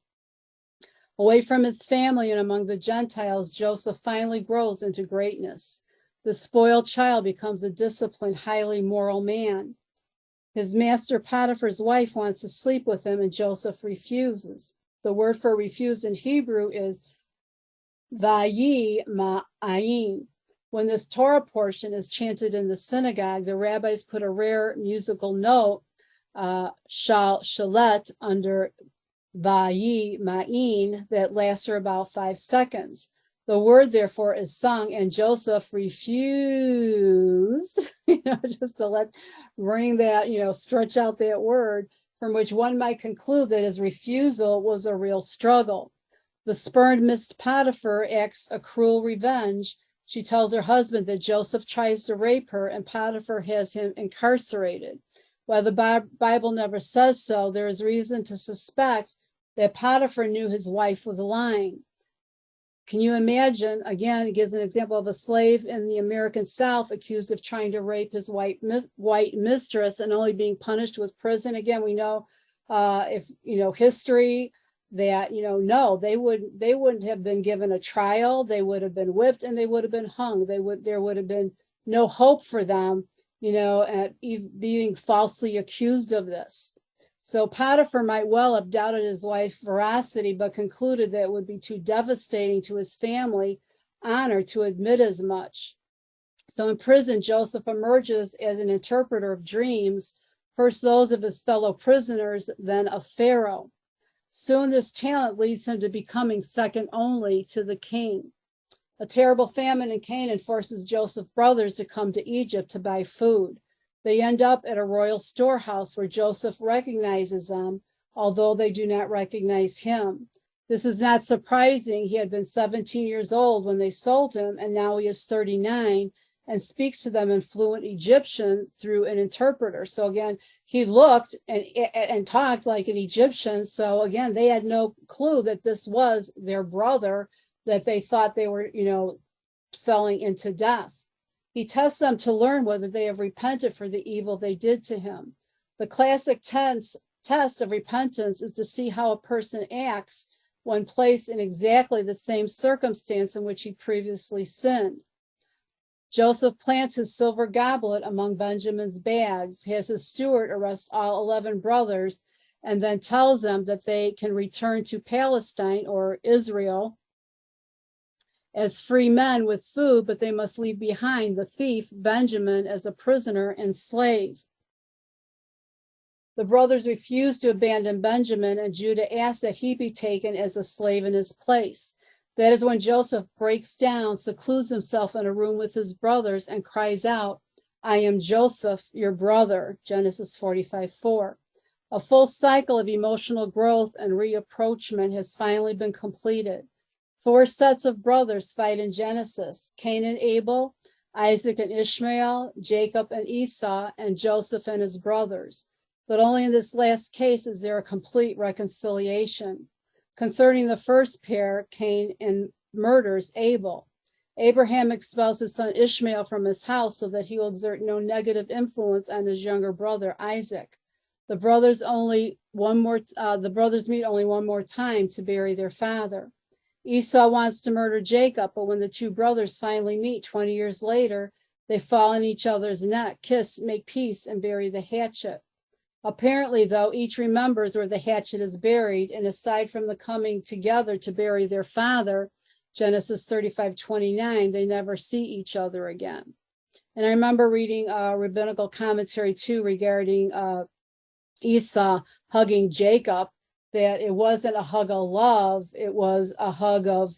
Away from his family and among the Gentiles, Joseph finally grows into greatness. The spoiled child becomes a disciplined, highly moral man. His master Potiphar's wife wants to sleep with him, and Joseph refuses. The word for refused in Hebrew is vayi ma'ayin. When this Torah portion is chanted in the synagogue, the rabbis put a rare musical note, shalet, under vayi ma'in, that lasts for about 5 seconds. The word, therefore, is sung, and Joseph refused, just to bring that, stretch out that word, from which one might conclude that his refusal was a real struggle. The spurned Miss Potiphar acts a cruel revenge. She tells her husband that Joseph tries to rape her, and Potiphar has him incarcerated. While the Bible never says so, there is reason to suspect that Potiphar knew his wife was lying. Can you imagine? Again, it gives an example of a slave in the American South accused of trying to rape his white mistress and only being punished with prison. Again, we know history that no, they wouldn't have been given a trial. They would have been whipped and they would have been hung. There would have been no hope for them, at being falsely accused of this. So Potiphar might well have doubted his wife's veracity, but concluded that it would be too devastating to his family honor to admit as much. So in prison, Joseph emerges as an interpreter of dreams, first those of his fellow prisoners, then of Pharaoh. Soon this talent leads him to becoming second only to the king. A terrible famine in Canaan forces Joseph's brothers to come to Egypt to buy food. They end up at a royal storehouse where Joseph recognizes them, although they do not recognize him. This is not surprising. He had been 17 years old when they sold him, and now he is 39 and speaks to them in fluent Egyptian through an interpreter. So again, he looked and talked like an Egyptian. So again, they had no clue that this was their brother that they thought they were, selling into death. He tests them to learn whether they have repented for the evil they did to him. The classic test of repentance is to see how a person acts when placed in exactly the same circumstance in which he previously sinned. Joseph plants his silver goblet among Benjamin's bags, has his steward arrest all 11 brothers, and then tells them that they can return to Palestine or Israel as free men with food, but they must leave behind the thief Benjamin as a prisoner and slave. The brothers refuse to abandon Benjamin, and Judah asks that he be taken as a slave in his place. That is when Joseph breaks down, secludes himself in a room with his brothers, and cries out, "I am Joseph, your brother," Genesis 45:4. A full cycle of emotional growth and reapproachment has finally been completed. 4 sets of brothers fight in Genesis: Cain and Abel, Isaac and Ishmael, Jacob and Esau, and Joseph and his brothers. But only in this last case is there a complete reconciliation. Concerning the first pair, Cain murders Abel. Abraham expels his son Ishmael from his house so that he will exert no negative influence on his younger brother Isaac. The brothers meet only one more time to bury their father. Esau wants to murder Jacob, but when the two brothers finally meet 20 years later, they fall in each other's neck, kiss, make peace, and bury the hatchet. Apparently, though, each remembers where the hatchet is buried, and aside from the coming together to bury their father, Genesis 35:29, they never see each other again. And I remember reading a rabbinical commentary too regarding Esau hugging Jacob, that it wasn't a hug of love, it was a hug of,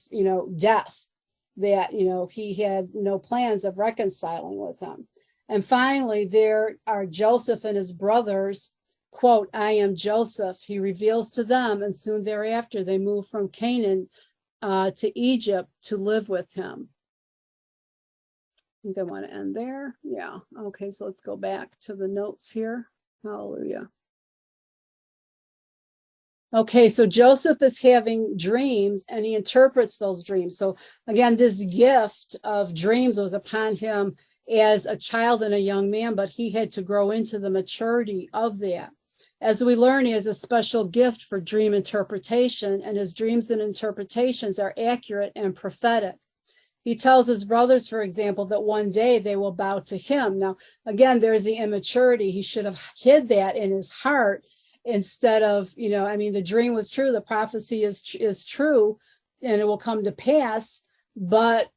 death, that, he had no plans of reconciling with him. And finally, there are Joseph and his brothers, quote, I am Joseph, he reveals to them, and soon thereafter they move from Canaan to Egypt to live with him. I think I want to end there. Yeah. Okay, so let's go back to the notes here. Hallelujah. Okay, so Joseph is having dreams and he interprets those dreams. So again, this gift of dreams was upon him as a child and a young man, but he had to grow into the maturity of that. As we learn, he has a special gift for dream interpretation, and his dreams and interpretations are accurate and prophetic. He tells his brothers, for example, that one day they will bow to him. Now, again, there's the immaturity. He should have hid that in his heart instead of, the dream was true, the prophecy is true, and it will come to pass, but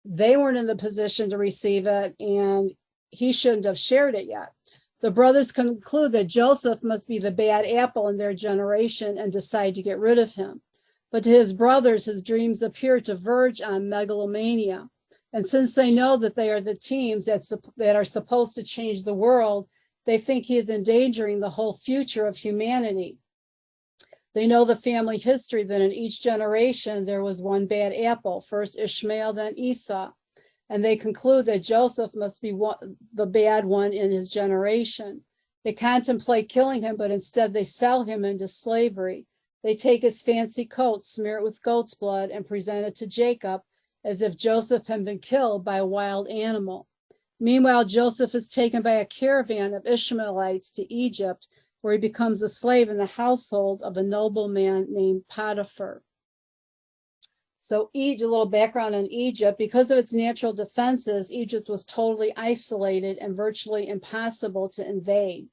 they weren't in the position to receive it, and he shouldn't have shared it yet. The brothers conclude that Joseph must be the bad apple in their generation and decide to get rid of him. But to his brothers, his dreams appear to verge on megalomania. And since they know that they are the teams that are supposed to change the world, they think he is endangering the whole future of humanity. They know the family history that in each generation there was one bad apple, first Ishmael, then Esau. And they conclude that Joseph must be the bad one in his generation. They contemplate killing him, but instead they sell him into slavery. They take his fancy coat, smear it with goat's blood, and present it to Jacob as if Joseph had been killed by a wild animal. Meanwhile, Joseph is taken by a caravan of Ishmaelites to Egypt, where he becomes a slave in the household of a nobleman named Potiphar. So a little background on Egypt. Because of its natural defenses, Egypt was totally isolated and virtually impossible to invade.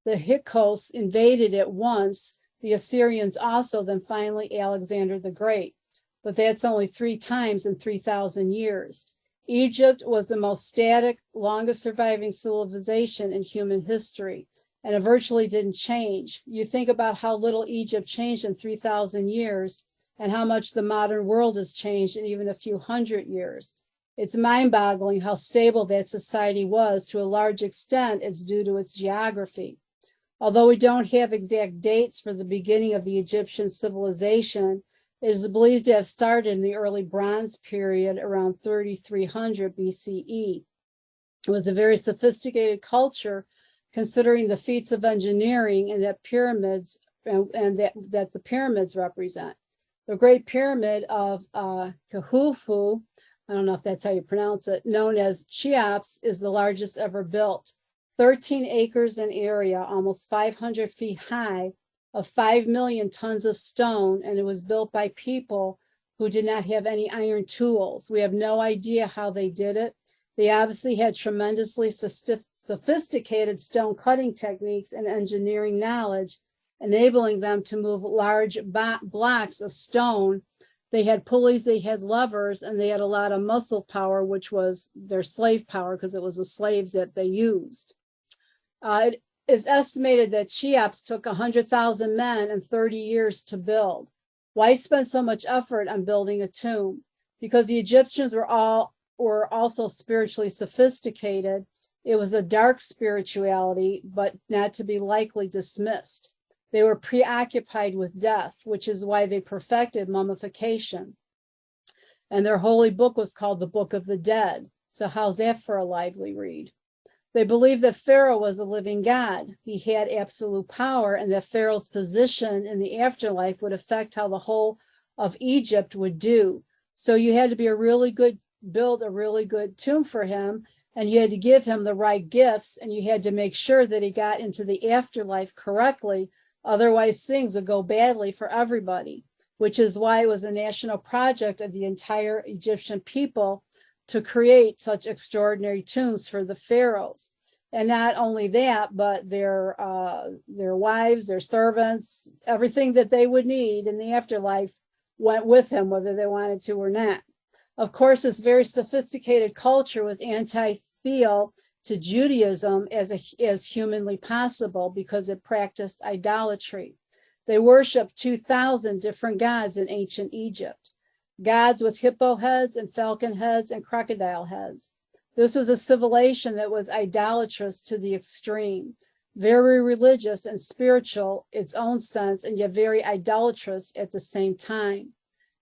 The Hyksos invaded it once, the Assyrians also, then finally Alexander the Great. But that's only 3 times in 3,000 years. Egypt was the most static, longest surviving civilization in human history, and it virtually didn't change. You think about how little Egypt changed in 3,000 years and how much the modern world has changed in even a few hundred years. It's mind-boggling how stable that society was. To a large extent, it's due to its geography. Although we don't have exact dates for the beginning of the Egyptian civilization, it is believed to have started in the early Bronze period around 3300 BCE. It was a very sophisticated culture, considering the feats of engineering and that the pyramids represent. The Great Pyramid of Khufu, I don't know if that's how you pronounce it, known as Cheops, is the largest ever built. 13 acres in area, almost 500 feet high, of 5 million tons of stone, and it was built by people who did not have any iron tools. We have no idea how they did it. They obviously had tremendously sophisticated stone cutting techniques and engineering knowledge, enabling them to move large blocks of stone. They had pulleys, they had levers, and they had a lot of muscle power, which was their slave power because it was the slaves that they used. It is estimated that Cheops took 100,000 men and 30 years to build. Why spend so much effort on building a tomb? Because the Egyptians were also spiritually sophisticated. It was a dark spirituality, but not to be lightly dismissed. They were preoccupied with death, which is why they perfected mummification. And their holy book was called the Book of the Dead. So how's that for a lively read? They believed that Pharaoh was a living God. He had absolute power, and that Pharaoh's position in the afterlife would affect how the whole of Egypt would do. So you had to be build a really good tomb for him. and you had to give him the right gifts, and you had to make sure that he got into the afterlife correctly. Otherwise, things would go badly for everybody, which is why it was a national project of the entire Egyptian people to create such extraordinary tombs for the pharaohs. And not only that, but their wives, their servants, everything that they would need in the afterlife went with him, whether they wanted to or not. Of course, this very sophisticated culture was anti-theo to Judaism as humanly possible because it practiced idolatry. They worshiped 2,000 different gods in ancient Egypt, gods with hippo heads and falcon heads and crocodile heads. This was a civilization that was idolatrous to the extreme, very religious and spiritual, its own sense, and yet very idolatrous at the same time.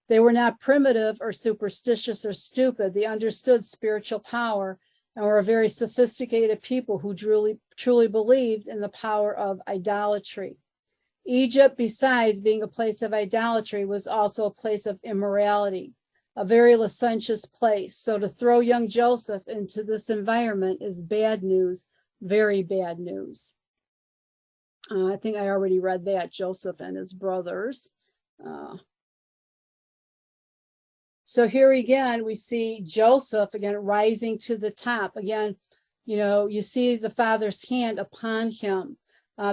They were not primitive or superstitious or stupid. They understood spiritual power and were a very sophisticated people who truly believed in the power of idolatry. Egypt, besides being a place of idolatry, was also a place of immorality, a very licentious place. So to throw young Joseph into this environment is bad news, very bad news. I think I already read that, Joseph and his brothers. So here again, we see Joseph again rising to the top. Again, you see the Father's hand upon him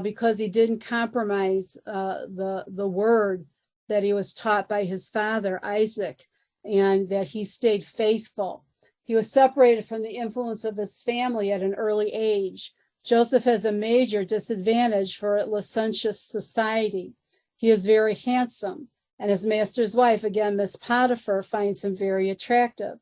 because he didn't compromise the word that he was taught by his father, Isaac, and that he stayed faithful. He was separated from the influence of his family at an early age. Joseph has a major disadvantage for a licentious society. He is very handsome, and his master's wife, again, Miss Potiphar, finds him very attractive.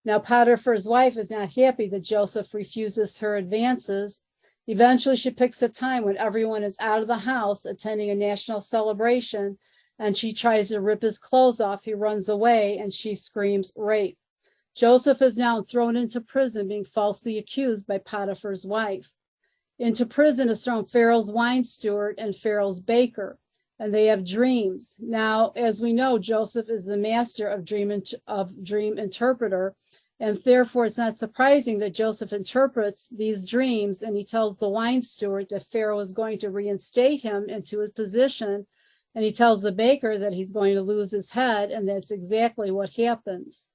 Now, Potiphar's wife is not happy that Joseph refuses her advances. Eventually, she picks a time when everyone is out of the house attending a national celebration, and she tries to rip his clothes off. He runs away, and she screams rape. Joseph is now thrown into prison, being falsely accused by Potiphar's wife. Into prison is thrown Pharaoh's wine steward and Pharaoh's baker, and they have dreams. Now, as we know, Joseph is the master of dream interpreter, and therefore it's not surprising that Joseph interprets these dreams, and he tells the wine steward that Pharaoh is going to reinstate him into his position, and he tells the baker that he's going to lose his head, and that's exactly what happens.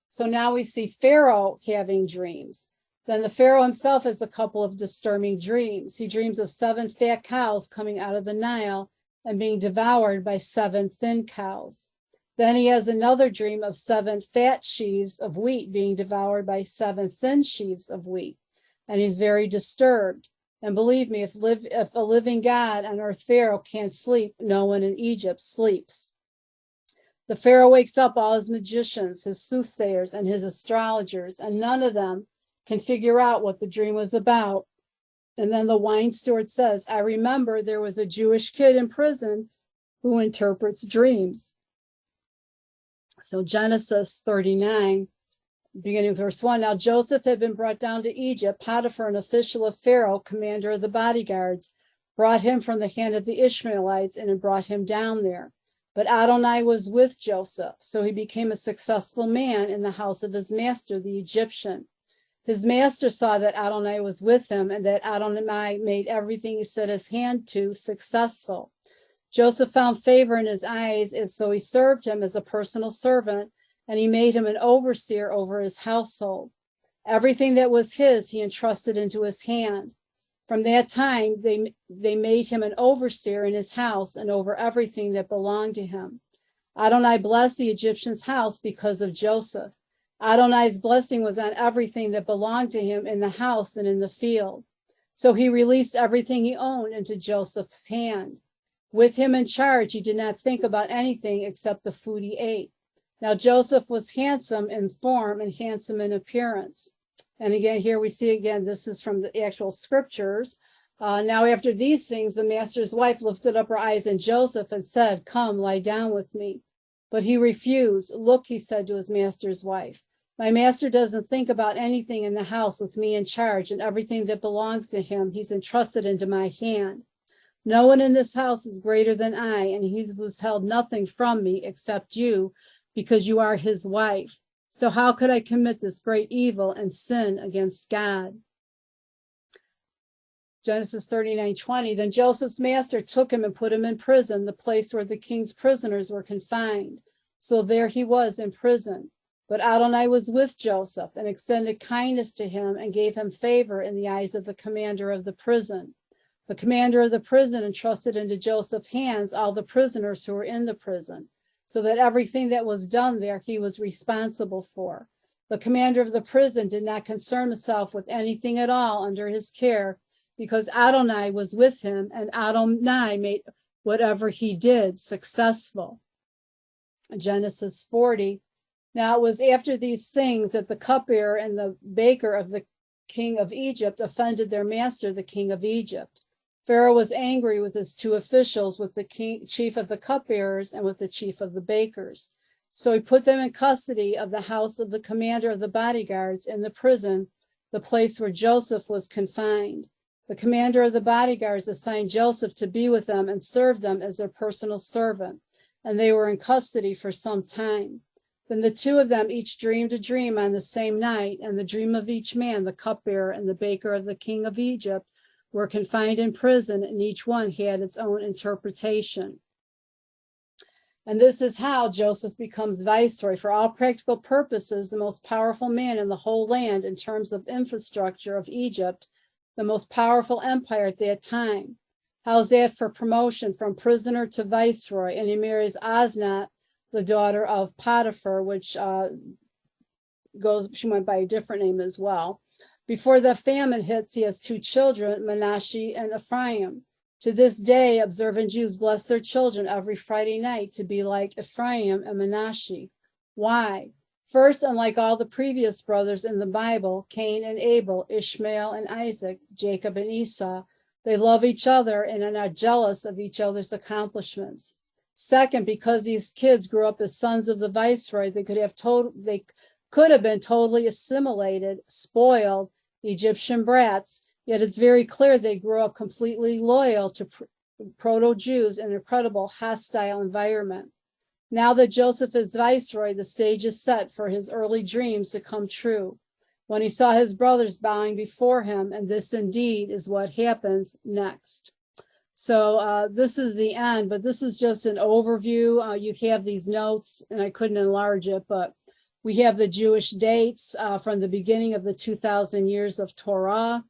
So now we see Pharaoh having dreams. Then the Pharaoh himself has a couple of disturbing dreams. He dreams of 7 fat cows coming out of the Nile and being devoured by 7 thin cows. Then he has another dream of 7 fat sheaves of wheat being devoured by 7 thin sheaves of wheat. And he's very disturbed. And believe me, if a living God on earth Pharaoh can't sleep, no one in Egypt sleeps. The Pharaoh wakes up all his magicians, his soothsayers, and his astrologers, and none of them can figure out what the dream was about. And then the wine steward says, I remember there was a Jewish kid in prison who interprets dreams. So Genesis 39, beginning with verse 1. Now Joseph had been brought down to Egypt. Potiphar, an official of Pharaoh, commander of the bodyguards, brought him from the hand of the Ishmaelites and had brought him down there. But Adonai was with Joseph, so he became a successful man in the house of his master, the Egyptian. His master saw that Adonai was with him and that Adonai made everything he set his hand to successful. Joseph found favor in his eyes, and so he served him as a personal servant, and he made him an overseer over his household. Everything that was his, he entrusted into his hand. From that time, they made him an overseer in his house and over everything that belonged to him. Adonai blessed the Egyptian's house because of Joseph. Adonai's blessing was on everything that belonged to him in the house and in the field. So he released everything he owned into Joseph's hand. With him in charge, he did not think about anything except the food he ate. Now Joseph was handsome in form and handsome in appearance. And again, here we see again, this is from the actual scriptures. Now after these things, the master's wife lifted up her eyes on Joseph and said, come, lie down with me. But he refused. Look, he said to his master's wife, my master doesn't think about anything in the house with me in charge, and everything that belongs to him he's entrusted into my hand. No one in this house is greater than I, and he's withheld nothing from me except you, because you are his wife. So how could I commit this great evil and sin against God? Genesis 39:20. Then Joseph's master took him and put him in prison, the place where the king's prisoners were confined. So there he was in prison. But Adonai was with Joseph and extended kindness to him and gave him favor in the eyes of the commander of the prison. The commander of the prison entrusted into Joseph's hands all the prisoners who were in the prison, so that everything that was done there he was responsible for. The commander of the prison did not concern himself with anything at all under his care, because Adonai was with him, and Adonai made whatever he did successful. Genesis 40. Now it was after these things that the cupbearer and the baker of the king of Egypt offended their master, the king of Egypt. Pharaoh was angry with his two officials, with the chief of the cupbearers and with the chief of the bakers. So he put them in custody of the house of the commander of the bodyguards in the prison, the place where Joseph was confined. The commander of the bodyguards assigned Joseph to be with them and serve them as their personal servant, and they were in custody for some time. Then the two of them each dreamed a dream on the same night, and the dream of each man, the cupbearer and the baker of the king of Egypt, were confined in prison, and each one had its own interpretation. And this is how Joseph becomes viceroy. For all practical purposes, the most powerful man in the whole land in terms of infrastructure of Egypt, the most powerful empire at that time. How's that for promotion from prisoner to viceroy? And he marries Asnat, the daughter of Potiphar, which she went by a different name as well. Before the famine hits, he has two children, Manasseh and Ephraim. To this day, observant Jews bless their children every Friday night to be like Ephraim and Manasseh. Why? First, unlike all the previous brothers in the Bible, Cain and Abel, Ishmael and Isaac, Jacob and Esau, they love each other and are not jealous of each other's accomplishments. Second, because these kids grew up as sons of the viceroy, they could have been totally assimilated, spoiled, Egyptian brats, yet it's very clear they grew up completely loyal to proto-Jews in an incredible hostile environment. Now that Joseph is viceroy, the stage is set for his early dreams to come true. When he saw his brothers bowing before him, and this indeed is what happens next. So this is the end, but this is just an overview. You have these notes, and I couldn't enlarge it, but we have the Jewish dates from the beginning of the 2,000 years of Torah.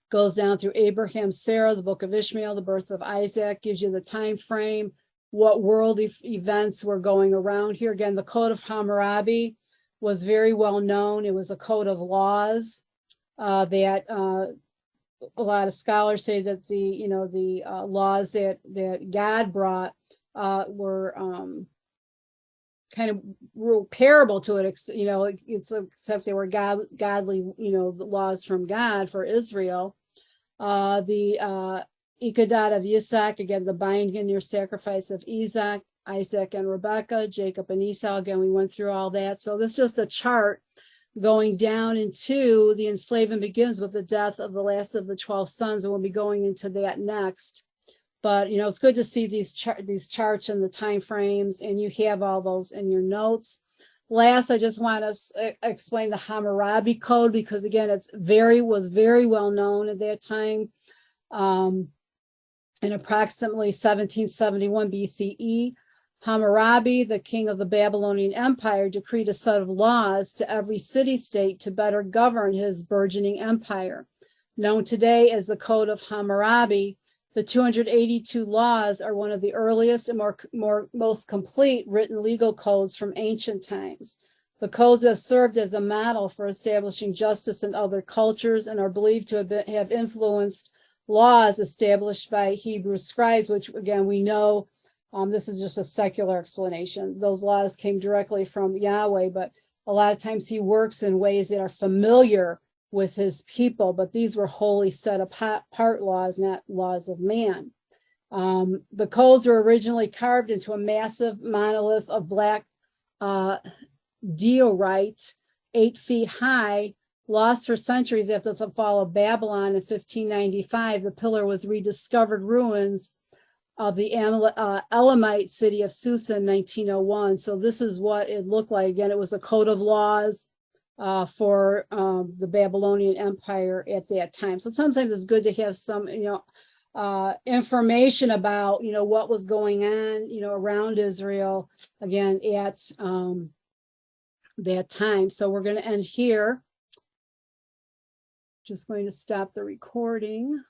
Goes down through Abraham, Sarah, the book of Ishmael, the birth of Isaac, gives you the time frame, what world events were going around here. Again, the Code of Hammurabi was very well known. It was a code of laws that a lot of scholars say that the laws that God brought were kind of comparable to it. It's except they were godly, the laws from God for Israel. The Ikedat of Yitzhak, again, the binding in your sacrifice of Isaac and Rebekah, Jacob and Esau. Again, we went through all that. So this is just a chart going down into the enslavement begins with the death of the last of the 12 sons, and we'll be going into that next. But it's good to see these charts and the time frames, and you have all those in your notes. Last, I just want to explain the Hammurabi Code, because again, was very well known at that time. In approximately 1771 BCE, Hammurabi, the king of the Babylonian Empire, decreed a set of laws to every city-state to better govern his burgeoning empire. Known today as the Code of Hammurabi, the 282 laws are one of the earliest and most complete written legal codes from ancient times. The codes have served as a model for establishing justice in other cultures and are believed to have influenced laws established by Hebrew scribes, which again, we know this is just a secular explanation. Those laws came directly from Yahweh, but a lot of times he works in ways that are familiar with his people, but these were wholly set apart laws, not laws of man. The codes were originally carved into a massive monolith of black diorite, 8 feet high. Lost for centuries after the fall of Babylon in 1595, the pillar was rediscovered ruins of the Elamite city of Susa in 1901. So this is what it looked like. Again, it was a code of laws for the Babylonian Empire at that time. So sometimes it's good to have some, information about, what was going on, around Israel, again, at that time. So we're going to end here. Just going to stop the recording.